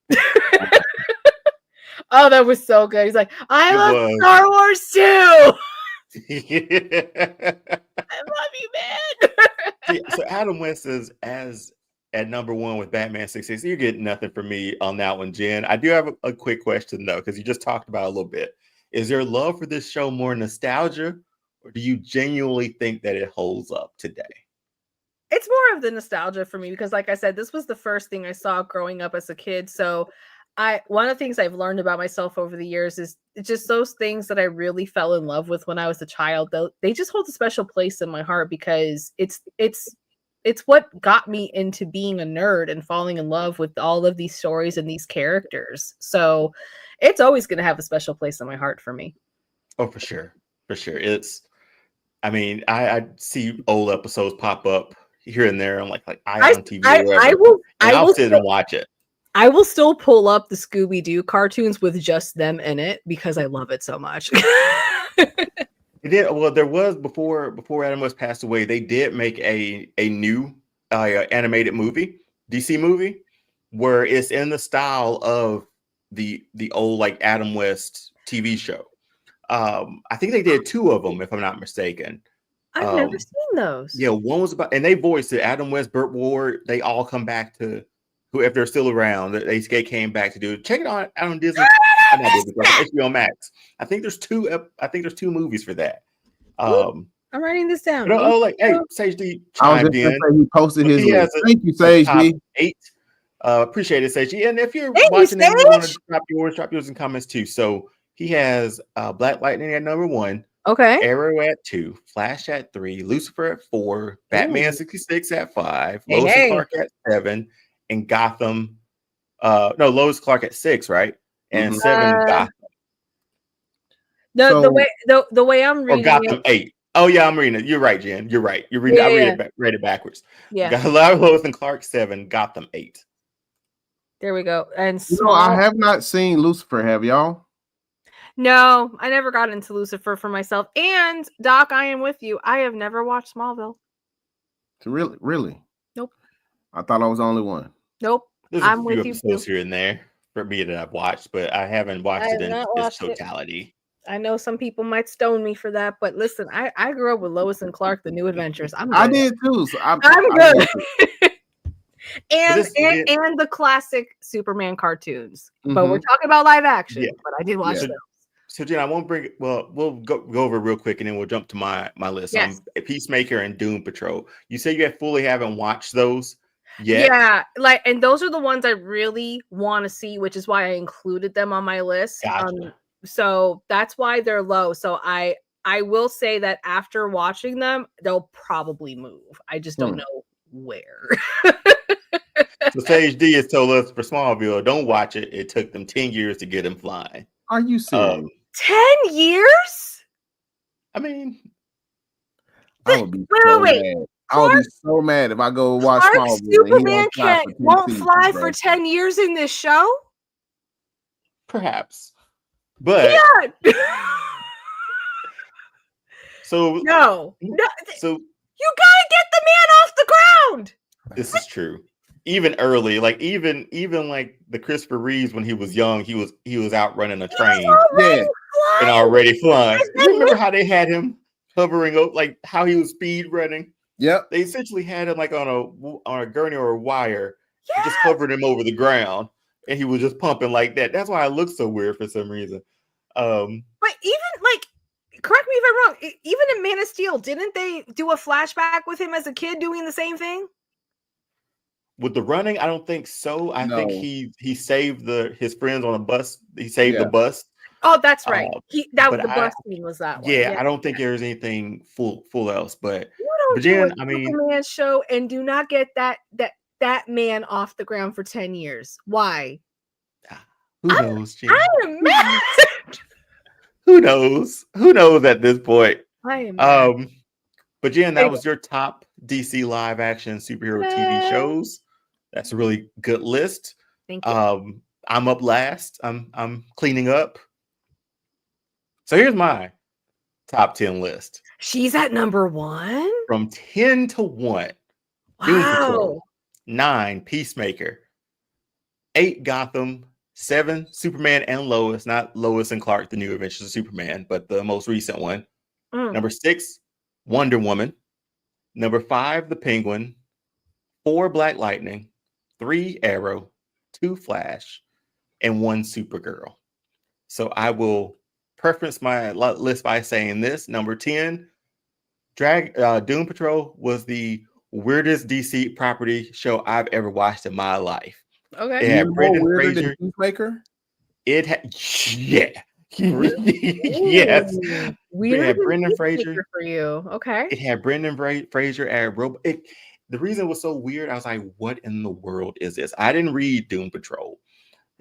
Oh, that was so good. He's like, I It love was. Star Wars too. Yeah. I love you, man. See, so Adam West is as at number one with Batman 66. You get nothing from me on that one, Jen. I do have a quick question though, because you just talked about it a little bit. Is your love for this show more nostalgia, or do you genuinely think that it holds up today? It's more of the nostalgia for me because, like I said, this was the first thing I saw growing up as a kid. So one of the things I've learned about myself over the years is just those things that I really fell in love with when I was a child. They just hold a special place in my heart because it's what got me into being a nerd and falling in love with all of these stories and these characters. So it's always going to have a special place in my heart for me. Oh, for sure. For sure. I mean, I see old episodes pop up here and there on like Ion TV or whatever. I'll sit and watch it. I will still pull up the Scooby-Doo cartoons with just them in it because I love it so much. It did. Well, there was before Adam West passed away, they did make a new animated movie, DC movie, where it's in the style of the old like Adam West TV show. I think they did 2 of them, if I'm not mistaken. I've never seen those. Yeah, one was about, and they voiced it. Adam West, Burt Ward, they all come back to who, if they're still around. They came back to do it. Check it out on Disney. Not Disney, HBO Max. I think there's 2. I think there's 2 movies for that. I'm writing this down. Hey, Sage D I was chimed just gonna in. say he posted his He list. has Thank you, Sage D. 8. Appreciate it, Sage. And if you're Thank you, watching it, you want to Sage. drop yours in comments too. So he has Black Lightning at number 1, Okay. Arrow at 2, Flash at 3, Lucifer at 4, Batman 66 at 5, Hey, Lois hey. and Clark at 7, and Gotham. No, Lois Clark at 6, right? And 7 Gotham. The way I'm Or reading Gotham it, 8. Oh yeah, I'm reading it. You're right, Jen. You're right. You're reading. Yeah. Read it backwards. Yeah. Got Lois and Clark 7, Gotham 8. there we go. And I have not seen Lucifer. Have y'all? No, I never got into Lucifer for myself. And Doc, I am with you. I have never watched Smallville. Really? Nope. I thought I was the only one. Nope. There's I'm a with few you episodes too. here and there for me that I've watched, but I haven't watched I it have in not its watched it. totality. I know some people might stone me for that, but listen, I grew up with Lois and Clark, The New Adventures. I did too. So I'm I good. and this did- and the classic Superman cartoons. But we're Mhm. talking about live action. Yeah. But I did watch Yeah. those. So Jen, I won't bring it. Well, we'll go over it real quick and then we'll jump to my list. Yes. Peacemaker and Doom Patrol. You say you haven't watched those yet. Yeah, and those are the ones I really want to see, which is why I included them on my list. Gotcha. So that's why they're low. So I will say that after watching them, they'll probably move. I just don't know where. So Sage D has told us for Smallville, don't watch it. It took them 10 years to get him flying. Are you serious? 10 years? I mean, I would be wait. mad. I would be so mad if I go watch Clark Smallville. and he Superman don't fly for 10 won't seasons, fly bro. for 10 years in this show? perhaps. But Yeah. so No. So You gotta get the man off the ground. this is true. Even early, even like the Christopher Reeves when he was young, he was out running a train Yeah. and already flying. Yes, You remember how they had him hovering up, like how he was speed running? Yep. They essentially had him like on a gurney or a wire, Yes. just hovered him over the ground, and he was just pumping like that. That's why it looks so weird for some reason. But even correct me if I'm wrong. Even in Man of Steel, didn't they do a flashback with him as a kid doing the same thing? With the running, I don't think so. I think No. he saved his friends on a bus. He saved the bus. Oh, that's right. That was but the bus scene. Was that one? Yeah, I don't think there's anything full else. But You don't But do Jen, a I mean- Superman show and do not get that man off the ground for 10 years. Why? who knows, Jen? I am mad. Who knows? Who knows at this point? I am mad. But Jen, that was your top DC live action superhero TV Yeah. shows. That's a really good list. Thank you. I'm up last. I'm cleaning up. So here's my top 10 list. She's at number 1. From 10 to 1, Doom Patrol. Wow. 9, Peacemaker. 8, Gotham. 7, Superman and Lois, not Lois and Clark, the new Adventures of Superman, but the most recent one. Mm. Number 6, Wonder Woman. Number 5, The Penguin. 4, Black Lightning. 3, Arrow. 2, Flash. And 1, Supergirl. So I will preference my list by saying this. Number 10, Doom Patrol was the weirdest DC property show I've ever watched in my life. Okay. It had Brendan weirder Fraser. than Peacemaker? It had, yeah. Yes. Ooh, It had than Brendan Peacemaker Fraser. for you. Okay. It had Brendan Fraser as Robot. The reason it was so weird, I was like, what in the world is this? I didn't read Doom Patrol.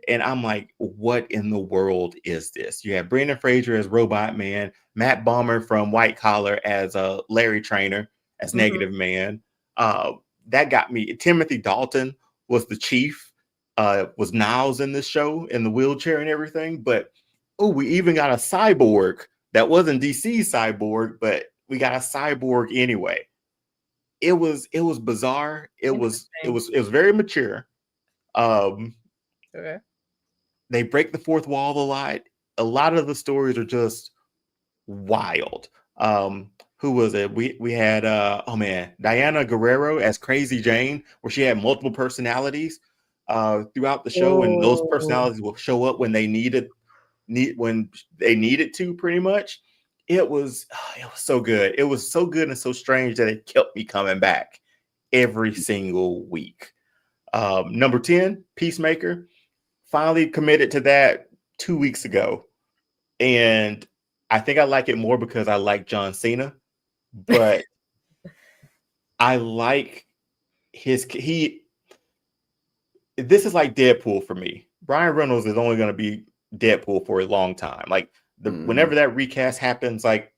And I'm like, what in the world is this? You have Brendan Fraser as Robot Man, Matt Bomer from White Collar as Larry Trainer, as Negative Man. That got me. Timothy Dalton was the chief, was Niles in this show in the wheelchair and everything. But we even got a cyborg that wasn't DC's cyborg, but we got a cyborg anyway. It was bizarre. It was very mature. Okay. They break the fourth wall a lot. A lot of the stories are just wild. Who was it? We had Diana Guerrero as Crazy Jane, where she had multiple personalities throughout the show, and those personalities will show up when they needed to, pretty much. It was so good. It was so good and so strange that it kept me coming back every single week. Number 10, Peacemaker. Finally committed to that 2 weeks ago. And I think I like it more because I like John Cena. But I like this is like Deadpool for me. Ryan Reynolds is only going to be Deadpool for a long time. Like whenever that recast happens, like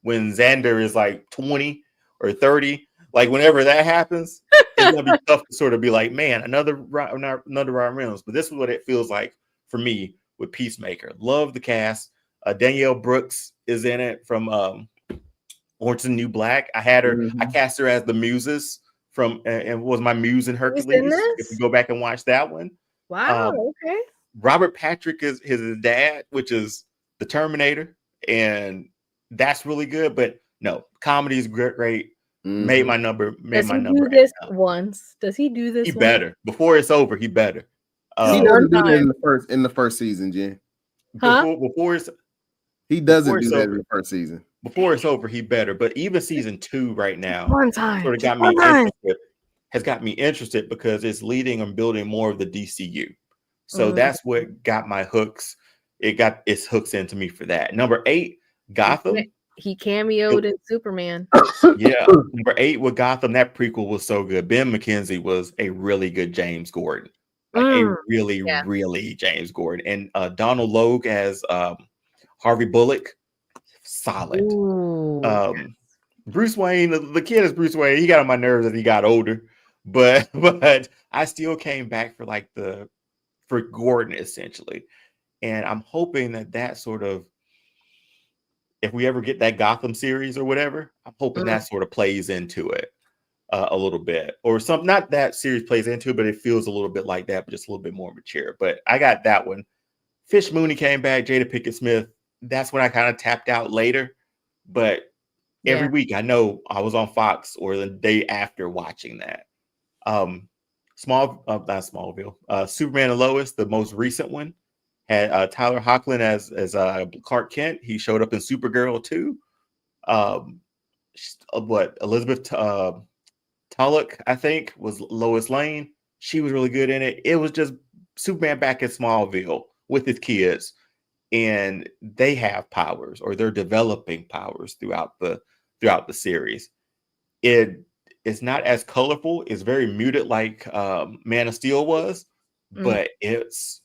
when Xander is like 20 or 30, like whenever that happens, it's gonna be tough to sort of be like, man, another Ryan Reynolds. But this is what it feels like for me with Peacemaker. Love the cast. Danielle Brooks is in it from Orange is the New Black. I had her. I cast her as the Muses from, and was my muse in Hercules. If you go back and watch that one. Wow. Okay. Robert Patrick is his dad, which is the Terminator, and that's really good. But no, comedy is great. Made my number. Does he do this once? Does he do this? He better. Before it's over, he better. He doesn't do that in the first season, Jen. He doesn't do that in the first season. Before it's over, he better. But even season 2 right now sort of has got me interested because it's leading and building more of the DCU. So that's what got my hooks. It got its hooks into me for that. Number 8, Gotham. He cameoed in Superman. Yeah. Number 8 with Gotham. That prequel was so good. Ben McKenzie was a really good James Gordon. Like a really James Gordon. And Donald Logue as Harvey Bullock. Solid. Bruce Wayne, the kid is Bruce Wayne. He got on my nerves as he got older. But I still came back for Gordon, essentially. And I'm hoping that sort of, if we ever get that Gotham series or whatever, I'm hoping that sort of plays into it a little bit, or something. Not that series plays into it, but it feels a little bit like that, but just a little bit more mature. But I got that one. Fish Mooney came back, Jada Pinkett Smith. That's when I kind of tapped out later. But every week, I know I was on Fox or the day after watching that. Not Smallville. Superman and Lois, the most recent one, had Tyler Hoechlin as Clark Kent. He showed up in Supergirl too. Elizabeth Tulloch, I think, was Lois Lane. She was really good in it. It was just Superman back in Smallville with his kids, and they have powers, or they're developing powers throughout the series. It's not as colorful. It's very muted, like Man of Steel was, but it's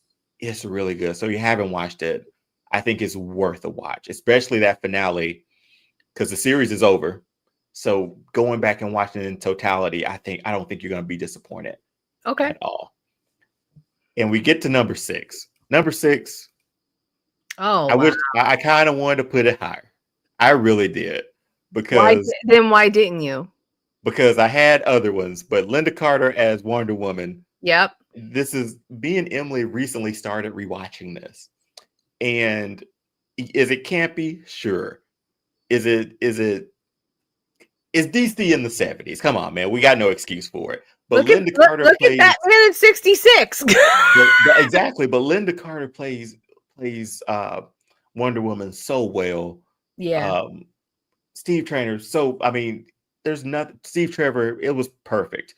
really good. So if you haven't watched it, I think it's worth a watch, especially that finale, because the series is over. So going back and watching it in totality, I don't think you're going to be disappointed at all. And we get to number 6. Number 6. Oh, I wish I kind of wanted to put it higher. I really did. because Why didn't you? because I had other ones, but Linda Carter as Wonder Woman. Yep. This is me and Emily recently started rewatching this, and is it campy? Sure. Is DC in the 70s? Come on, man, we got no excuse for it. But Linda Carter plays at Batman in 66. exactly. But Linda Carter plays Wonder Woman so well. Yeah. Steve Trainer. So I mean, there's nothing. Steve Trevor. It was perfect.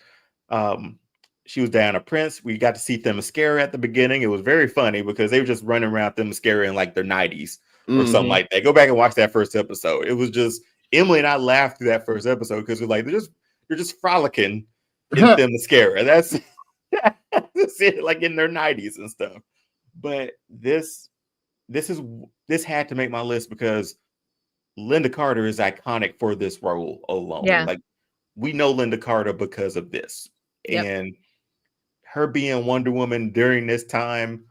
She was Diana Prince. We got to see Themyscira at the beginning. It was very funny because they were just running around Themyscira in like their 90s or something like that. Go back and watch that first episode. It was just Emily and I laughed through that first episode because we're like they're just frolicking in Themyscira. That's it, like in their 90s and stuff. But this had to make my list because Linda Carter is iconic for this role alone. Yeah. Like we know Linda Carter because of this. Yep. And her being Wonder Woman during this time,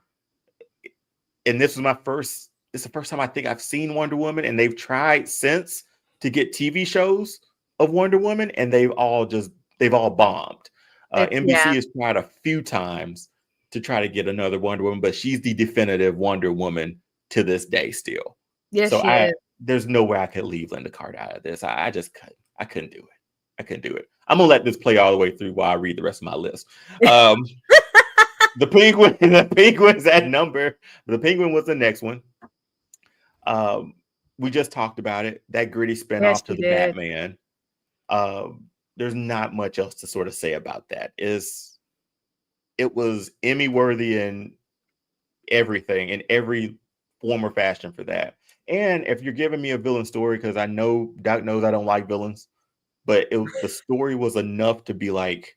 and this is the first time I think I've seen Wonder Woman, and they've tried since to get TV shows of Wonder Woman, and they've all bombed. NBC has tried a few times to try to get another Wonder Woman, but she's the definitive Wonder Woman to this day still. Yes, so she is. There's no way I could leave Linda Carter out of this. I just couldn't. I couldn't do it. I couldn't do it. I'm gonna let this play all the way through while I read the rest of my list. The Penguin's that number. The Penguin was the next one. We just talked about it. That gritty spinoff to the Batman. There's not much else to sort of say about that. It was Emmy worthy in everything, in every form or fashion for that. And if you're giving me a villain story, because I know Doc knows I don't like villains, but the story was enough to be like,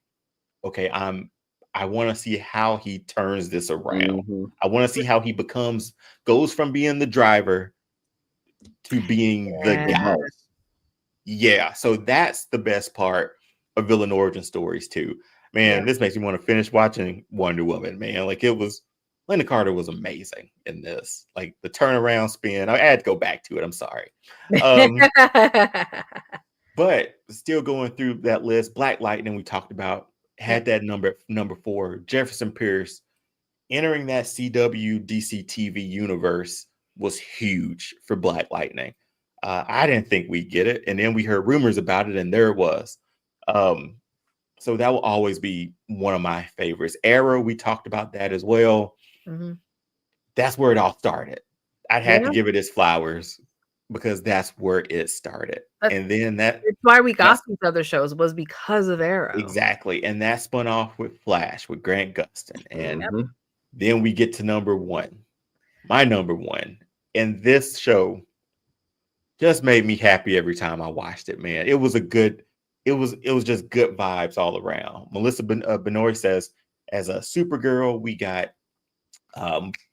okay, I want to see how he turns this around. I want to see how he goes from being the driver to being the guy. Yeah, so that's the best part of villain origin stories too. Man, this makes me want to finish watching Wonder Woman, man. Like Linda Carter was amazing in this. Like the turnaround spin. I had to go back to it. I'm sorry. But still going through that list, Black Lightning we talked about had that number 4. Jefferson Pierce entering that CW DC TV universe was huge for Black Lightning. I didn't think we'd get it, and then we heard rumors about it, and there it was. So that will always be one of my favorites. Arrow, we talked about that as well. Mm-hmm. That's where it all started. I'd had to give it its flowers because that's where it started. And then it's why we got these other shows was because of Arrow. Exactly. And that spun off with Flash, with Grant Gustin. And then we get to number 1. My number 1. And this show just made me happy every time I watched it, man. It was just good vibes all around. Melissa Benoist says, as a Supergirl, we got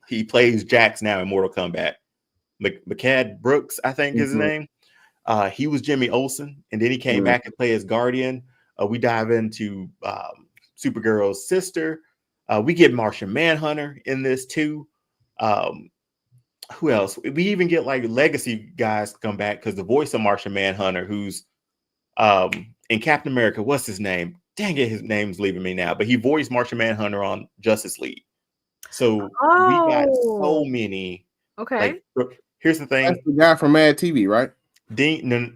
he plays Jax now in Mortal Kombat. McCad Brooks, I think is his name. He was Jimmy Olsen, and then he came back and played as Guardian. We dive into Supergirl's sister. We get Martian Manhunter in this too. Who else? We even get like legacy guys come back because the voice of Martian Manhunter, who's in Captain America, what's his name? Dang it, his name's leaving me now. But he voiced Martian Manhunter on Justice League. So we got so many. Okay. Like, here's the thing. That's the guy from Mad TV, right? No.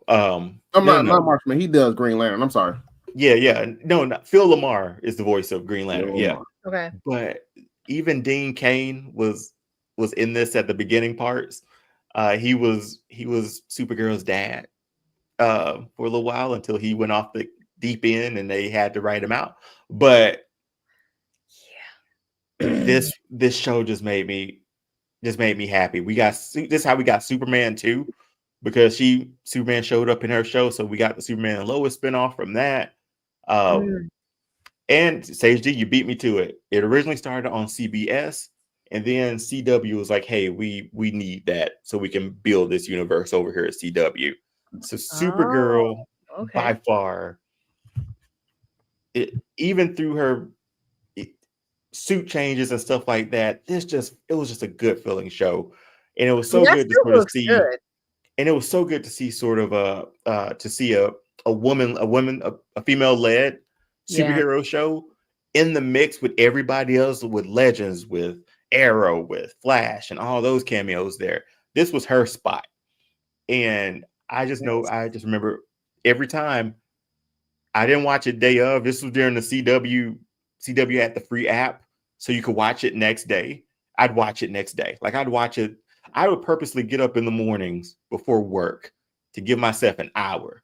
I'm not Marksman. He does Green Lantern. I'm sorry. Yeah. No, Phil Lamar is the voice of Green Lantern. Yeah. Okay. But even Dean Cain was in this at the beginning parts. He was Supergirl's dad for a little while until he went off the deep end and they had to write him out. But this show just made me happy. This is how we got Superman 2, because Superman showed up in her show, so we got the Superman and Lois spinoff from that. And Sage D, you beat me to it. It originally started on CBS, and then CW was like, "Hey, we need that so we can build this universe over here at CW." So Supergirl, by far, even through her suit changes and stuff like that, it was just a good feeling show, and it was so good to sort of see. and it was so good to see sort of a female led Yeah. superhero show in the mix with everybody else, with Legends, with Arrow, with Flash, and all those cameos there. This was her spot. And I just remember every time. I didn't watch it day of. This was during the CW. CW had the free app, so you could watch it next day. I'd watch it next day. Like I'd watch it. I would purposely get up in the mornings before work to give myself an hour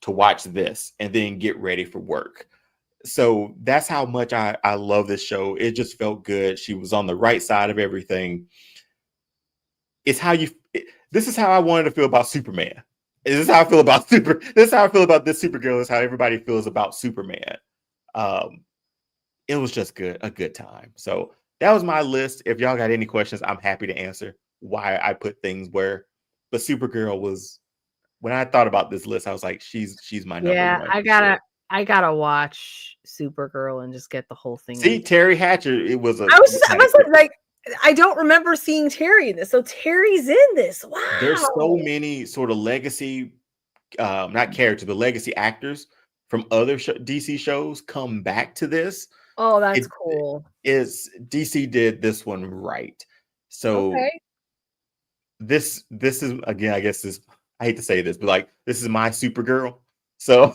to watch this and then get ready for work. So that's how much I love this show. It just felt good. She was on the right side of everything. It's how you. This is how I wanted to feel about Superman. This is how I feel about This is how I feel about this Supergirl. This is how everybody feels about Superman. It was just a good time. So that was my list. If y'all got any questions, I'm happy to answer why I put things where. But Supergirl was, when I thought about this list, I was like, she's my number Yeah, one. I gotta watch Supergirl and just get the whole thing. See, Terry Hatcher, it was a. I was like, I don't remember seeing Terry in this. So Terry's in this. Wow. There's so many sort of legacy, not characters, but legacy actors from other DC shows come back to this. Oh, that's cool. DC did this one right. So this is, again, I guess this, I hate to say this, but like this is my Supergirl. So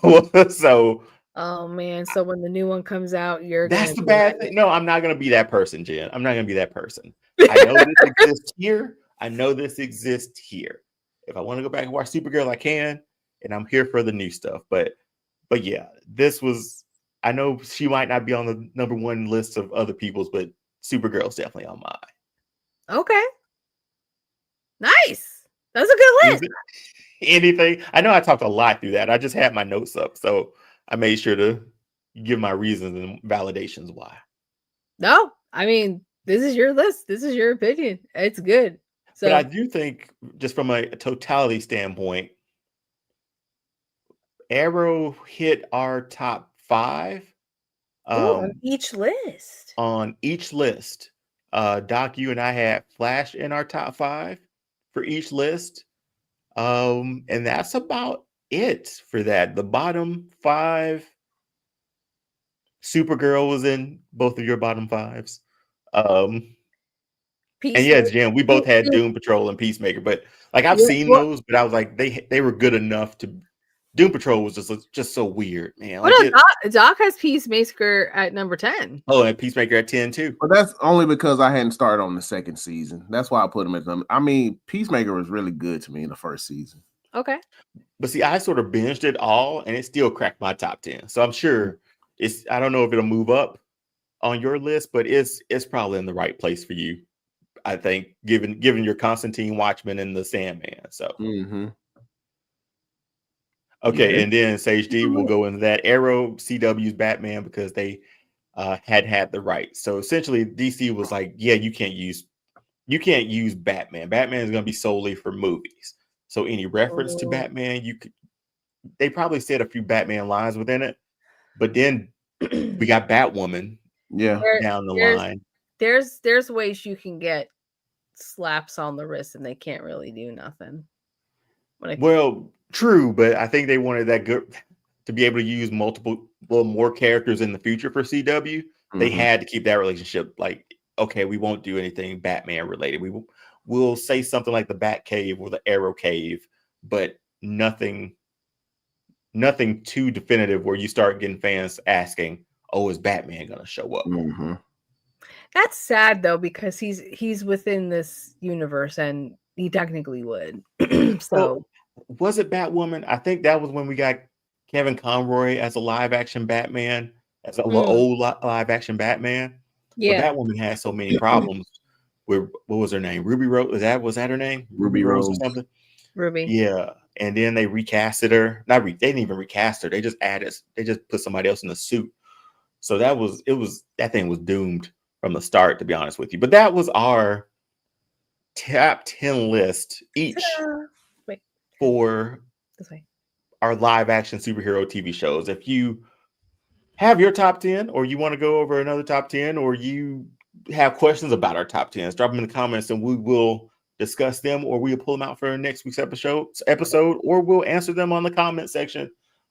oh man, so when the new one comes out, that's the bad thing. No, I'm not gonna be that person, Jen. I'm not gonna be that person. I know this exists here. I know this exists here. If I want to go back and watch Supergirl, I can, and I'm here for the new stuff. But yeah, this was. I know she might not be on the number one list of other people's, but Supergirl's definitely on mine. Okay, nice. That's a good list. Anything? I know I talked a lot through that. I just had my notes up, so I made sure to give my reasons and validations why. No, I mean, this is your list. This is your opinion. It's good. So, but I do think, just from a totality standpoint, Arrow hit our top 5 on each list. On each list, Doc, you and I had Flash in our top 5 for each list, and that's about it for that. The bottom 5, Supergirl was in both of your bottom 5s. And yeah, Jim, we both had Doom Patrol and Peacemaker, but like I've seen those, but I was like, they were good enough to. Doom Patrol was just so weird, man. Like Doc has Peacemaker at number 10. Oh, and Peacemaker at 10 too. But that's only because I hadn't started on the second season. That's why I put him at number. I mean, Peacemaker was really good to me in the first season. Okay. But see, I sort of binged it all, and it still cracked my top 10. So I'm sure I don't know if it'll move up on your list, but it's probably in the right place for you. I think, given your Constantine, Watchmen, and the Sandman. So. Mm-hmm. Okay, and then Sage D will go into that. Arrow, CW's Batman, because they had the right. So essentially, DC was like, yeah, you can't use Batman. Batman is going to be solely for movies. So any reference to Batman, they probably said a few Batman lines within it, but then we got Batwoman. Yeah, down the line. There's ways you can get slaps on the wrist, and they can't really do nothing. Well, true, but I think they wanted that good to be able to use more characters in the future for CW. Mm-hmm. They had to keep that relationship like, okay, we won't do anything Batman related. We'll say something like the Bat Cave or the Arrow Cave, but nothing too definitive where you start getting fans asking, "Oh, is Batman going to show up?" Mm-hmm. That's sad though, because he's within this universe and he technically would. So. Was it Batwoman? I think that was when we got Kevin Conroy as a live action Batman, as an old live action Batman. Yeah, but Batwoman had so many problems. With what was her name? Ruby Rose. Was that her name? Ruby Rose or something. Ruby. Yeah, and then they recasted her. They didn't even recast her. They just put somebody else in the suit. So that thing was doomed from the start, to be honest with you. But that was our top 10 list each. For our live action superhero TV shows. If you have your top 10 or you want to go over another top 10 or you have questions about our top 10s, drop them in the comments and we will discuss them, or we'll pull them out for next week's episode, or we'll answer them on the comment section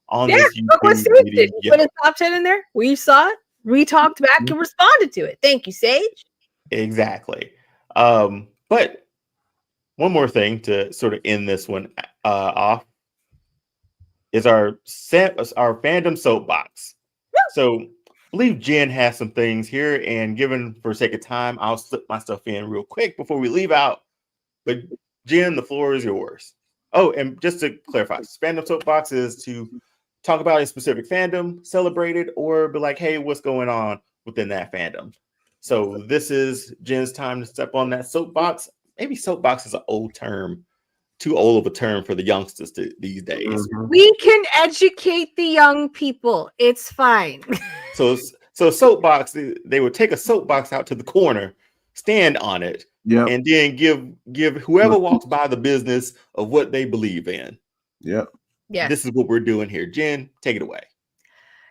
on this look what YouTube Sage video. did. He put his top 10 in there. We saw it. We talked back and responded to it. Thank you, Sage. Exactly. But one more thing to sort of end this one off is our Fandom Soapbox. So I believe Jen has some things here, and given for sake of time, I'll slip my stuff in real quick before we leave out. But Jen, the floor is yours. Oh, and just to clarify, Fandom Soapbox is to talk about a specific fandom, celebrate it, or be like, hey, what's going on within that fandom? So this is Jen's time to step on that soapbox. Maybe soapbox is an old term, too old of a term for the youngsters these days. We can educate the young people. It's fine. So soapbox, they would take a soapbox out to the corner, stand on it, and then give whoever walks by the business of what they believe in. Yep. Yeah. This is what we're doing here. Jen, take it away.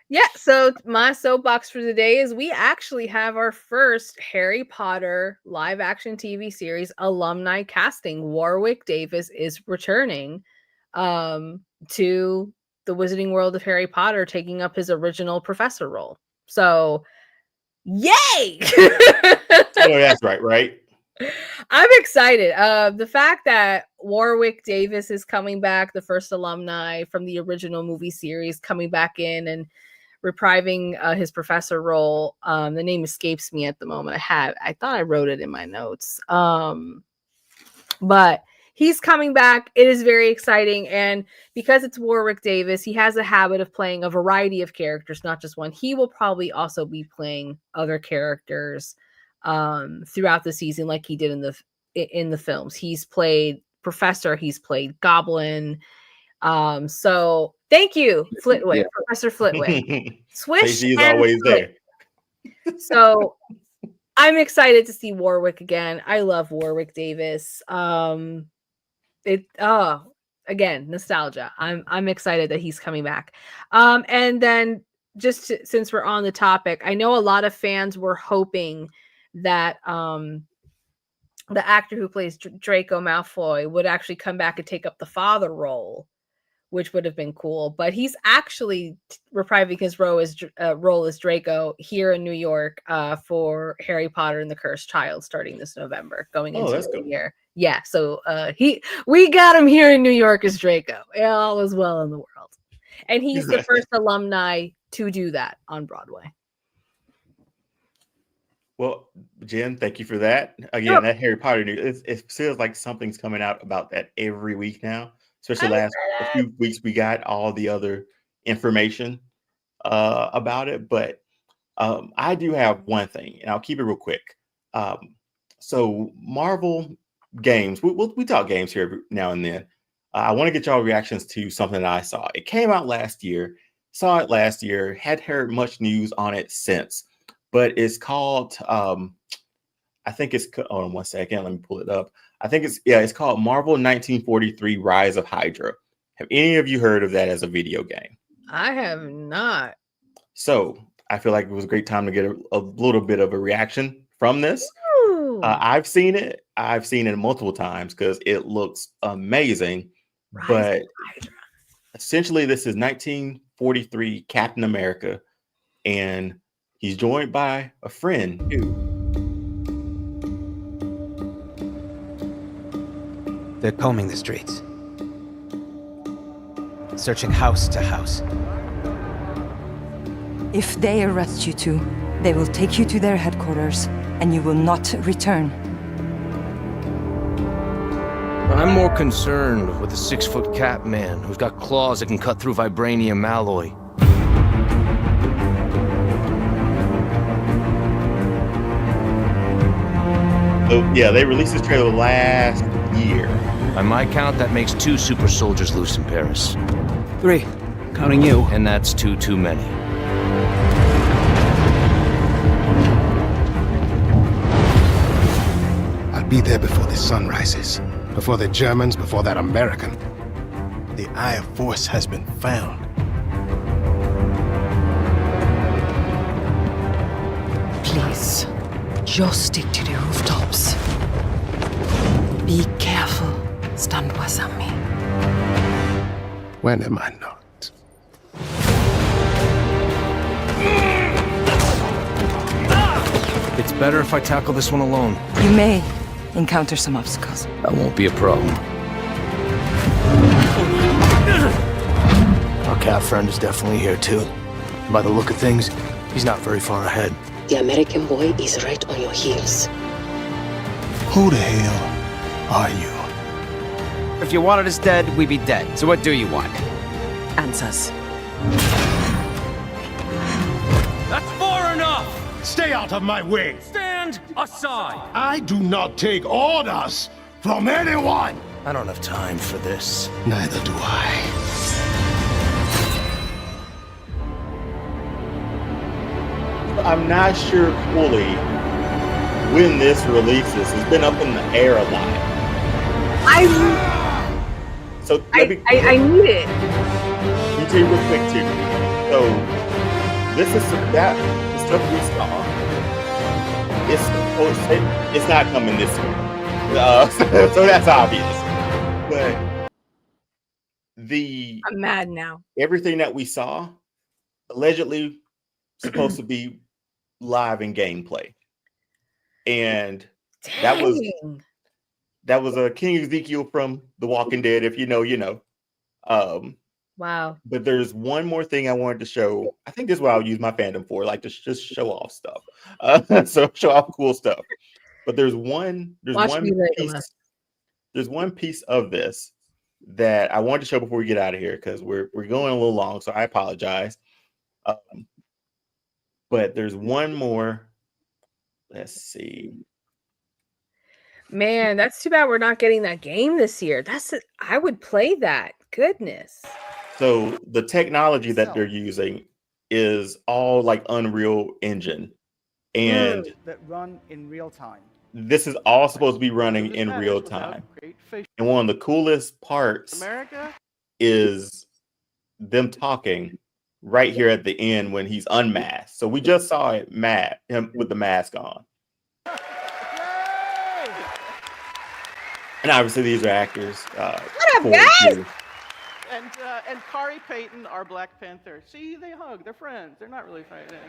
Yeah, so my soapbox for today is we actually have our first Harry Potter live action TV series alumni casting. Warwick Davis is returning to the Wizarding World of Harry Potter, taking up his original professor role. So, yay! Oh, that's right? I'm excited. The fact that Warwick Davis is coming back, the first alumni from the original movie series, coming back in and reprising his professor role. The name escapes me at the moment. I thought I wrote it in my notes. But he's coming back. It is very exciting. And because it's Warwick Davis, he has a habit of playing a variety of characters, not just one. He will probably also be playing other characters throughout the season, like he did in the films. He's played Professor, he's played Goblin. So thank you, Flitwick, Professor Flitwick. Swish He's and always Flitwick. There. So I'm excited to see Warwick again. I love Warwick Davis. Again, nostalgia. I'm excited that he's coming back. And then since we're on the topic, I know a lot of fans were hoping that the actor who plays Draco Malfoy would actually come back and take up the father role, which would have been cool. But he's actually reprising his role as Draco here in New York for Harry Potter and the Cursed Child starting this November, going into the year. Yeah, so we got him here in New York as Draco. All is well in the world. And he's the first alumni to do that on Broadway. Well, Jen, thank you for that. Again, that Harry Potter news, it feels like something's coming out about that every week now. Especially last few weeks, we got all the other information about it. But I do have one thing, and I'll keep it real quick. So Marvel games, we talk games here every now and then. I want to get y'all reactions to something that I saw. It came out last year. Saw it last year. Hadn't heard much news on it since. But it's called, I think it's, hold on one second, let me pull it up. I think it's called Marvel 1943 Rise of Hydra. Have any of you heard of that as a video game? I have not. So I feel like it was a great time to get a little bit of a reaction from this. I've seen it. I've seen it multiple times because it looks amazing. But essentially, this is 1943 Captain America, and he's joined by a friend too. They're combing the streets, searching house to house. If they arrest you two, they will take you to their headquarters, and you will not return. I'm more concerned with the 6-foot cat man who's got claws that can cut through vibranium alloy. So, yeah, they released this trailer last year. By my count, that makes 2 super soldiers loose in Paris. 3, counting you. And that's 2 too many. I'll be there before the sun rises. Before the Germans, before that American. The Eye of Force has been found. Please, just stick to the rooftops. Be careful, Stanwasami. When am I not? It's better if I tackle this one alone. You may encounter some obstacles. That won't be a problem. Our cat friend is definitely here too. By the look of things, he's not very far ahead. The American boy is right on your heels. Who the hell are you? If you wanted us dead, we'd be dead. So what do you want? Answers. That's far enough! Stay out of my way! Stand aside! I do not take orders from anyone! I don't have time for this. Neither do I. I'm not sure fully when this releases. It's been up in the air a lot. I need it. You too, real quick too. So this is that the stuff we saw. It's not coming this year. So that's obvious. But I'm mad now. everything that we saw allegedly supposed to be live in gameplay, and that was a King Ezekiel from The Walking Dead. If you know, you know. Wow. But there's one more thing I wanted to show. I think this is what I'll use my fandom for, like to just show off stuff. So show off cool stuff. But there's one piece of this that I wanted to show before we get out of here because we're going a little long, so I apologize. But there's one more. Let's see. Man, that's too bad we're not getting that game this year. I would play that. Goodness. So the technology that they're using is all like Unreal Engine, and that run in real time. This is all supposed to be running in real time. And one of the coolest parts is them talking right here at the end when he's unmasked. So we just saw it, him with the mask on. And obviously these are actors. What up, guys? And Kari Payton, our Black Panther. See, they hug. They're friends. They're not really fighting.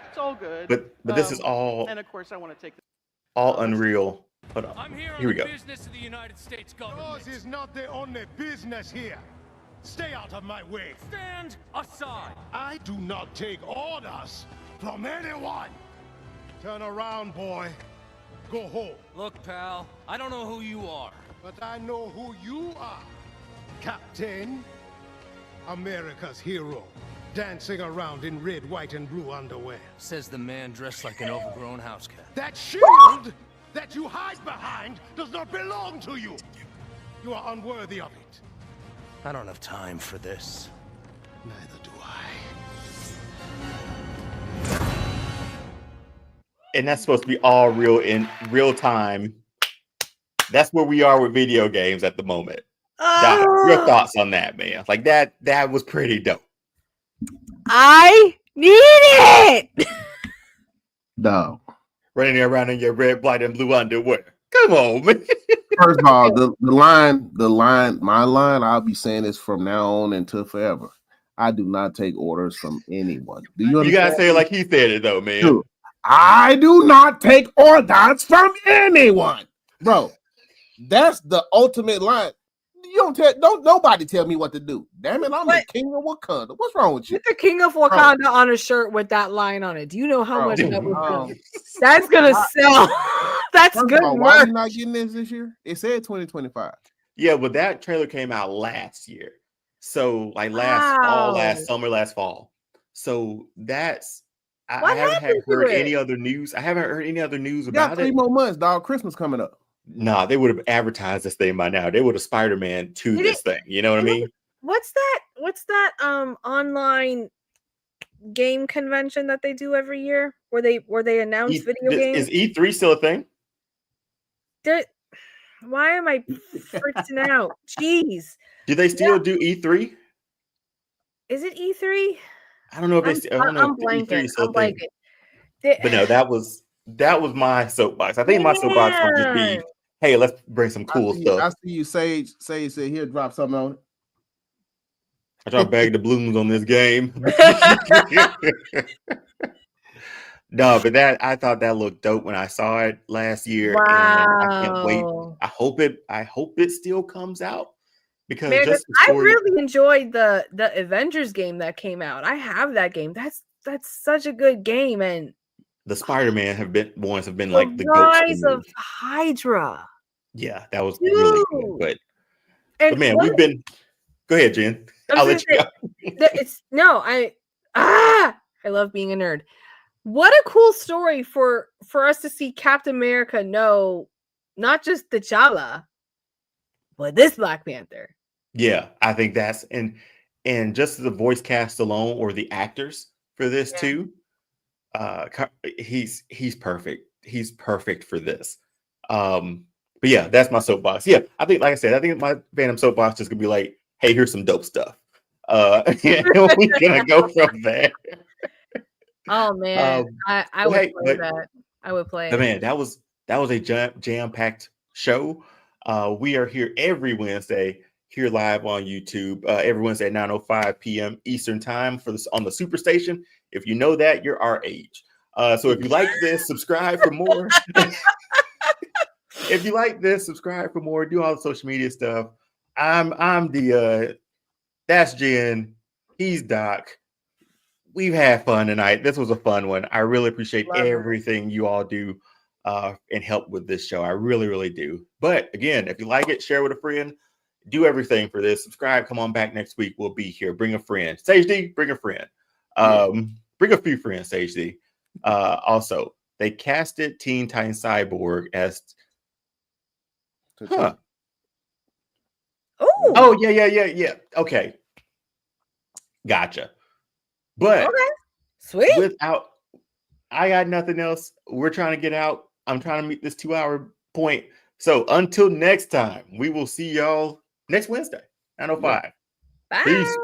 It's all good. But this is all. And of course, I want to take all Unreal. Hold on. I'm here we on go. the business of the United States government. Yours is not the only business here. Stay out of my way. Stand aside. I do not take orders from anyone. Turn around, boy. Go home. Look, pal, I don't know who you are. But I know who you are. Captain, America's hero, dancing around in red, white, and blue underwear. Says the man dressed like an overgrown house cat. That shield that you hide behind does not belong to you. You are unworthy of it. I don't have time for this. Neither do I. And that's supposed to be all real in real time. That's where we are with video games at the moment. Doc, your thoughts on that, man? Like that was pretty dope. I need it. No. Running around in your red, white, and blue underwear. Come on, man. First of all, my line, I'll be saying this from now on until forever. I do not take orders from anyone. Do you understand? You gotta say it like he said it though, man. Dude, I do not take orders from anyone. Bro, that's the ultimate line. You don't nobody tell me what to do. Damn it, I'm the king of Wakanda. What's wrong with you? Put the King of Wakanda on a shirt with that line on it. Do you know how much that would sell? That's gonna sell. That's good. Why are you not getting this year? It said 2025. Yeah, but that trailer came out last year. So like last summer, last fall. So that's I haven't heard any other news. I haven't heard any other news about it. 3 more months, dog. Christmas coming up. Nah, they would have advertised this thing by now. They would have Spider-Man to this thing. You know what I mean? What's that online game convention that they do every year where they announce video games? Is E3 still a thing? Why am I freaking out? Jeez. Do they still do E3? Is it E3? I don't know if they still. I don't know if E3 is still a thing. But no, that was my soapbox. I think my soapbox would just be hey, let's bring some cool I stuff. see you, Sage. Sage said he'll drop something on it. I drop bag the balloons on this game. No, but I thought that looked dope when I saw it last year, and I can't wait. Wow. I hope it still comes out because Man, just the I story. really enjoyed the Avengers game that came out. I have that game. That's such a good game. And The Spider-Man have been the like the goats for rise of me. Hydra. Yeah, that was really good. Dude. But man, what- we've been. Go ahead, Jen. I'll let you go. It's no, I love being a nerd. What a cool story for us to see Captain America know not just T'Challa, but this Black Panther. Yeah, I think that's and just the voice cast alone or the actors for this too. He's perfect. He's perfect for this. But yeah, that's my soapbox. Yeah, I think, like I said, I think my Fandom Soapbox is gonna be like, hey, here's some dope stuff. And we're gonna go from there. Oh man, I would play that. I would play But it. man, that was a jam-packed show. We are here every Wednesday, here live on YouTube, every Wednesday at 9:05 p.m. Eastern time for this on the Superstation. If you know that, you're our age. So if you like this, subscribe for more. If you like this, subscribe for more. Do all the social media stuff. I'm the that's Jen. He's Doc. We've had fun tonight. This was a fun one. I really appreciate everything you all do and help with this show. I really, really do. But again, if you like it, share with a friend. Do everything for this. Subscribe. Come on back next week. We'll be here. Bring a friend. Sage D, bring a friend. Bring a few friends, Sage D. Also, they casted Teen Titans Cyborg as Oh, yeah. Okay. Gotcha. But sweet. I got nothing else. We're trying to get out. I'm trying to meet this 2-hour point. So until next time, we will see y'all next Wednesday, 9:05. Bye. Peace.